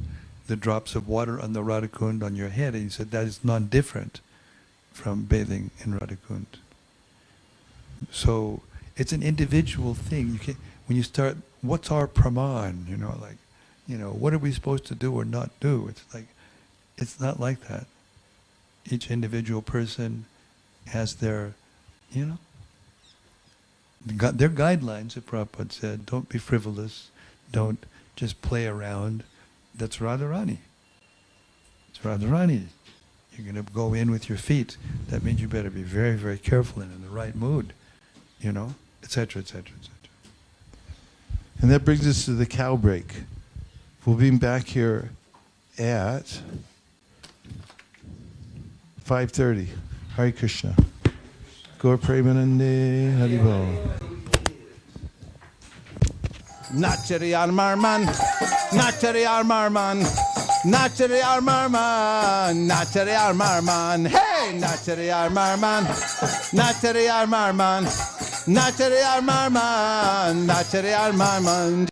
the drops of water on the Radha Kund on your head. And he said that is non-different from bathing in Radha Kund. So it's an individual thing. When you start, what's our praman? What are we supposed to do or not do? It's not like that. Each individual person has their, their guidelines, that Prabhupada said. Don't be frivolous. Don't just play around. That's Radharani. It's Radharani. You're going to go in with your feet. That means you better be very, very careful and in the right mood, etc., etc., etc. And that brings us to the cow break. We'll be back here at 5:30. Hare Krishna. Gaur Premanande Haribol. Nachari Armarman, Nachari Armarman, Nachari Armarman, Nachari Armarman, hey, Nachari Armarman, Nachari Armarman, Nachari Armarman, Nachari Armarman.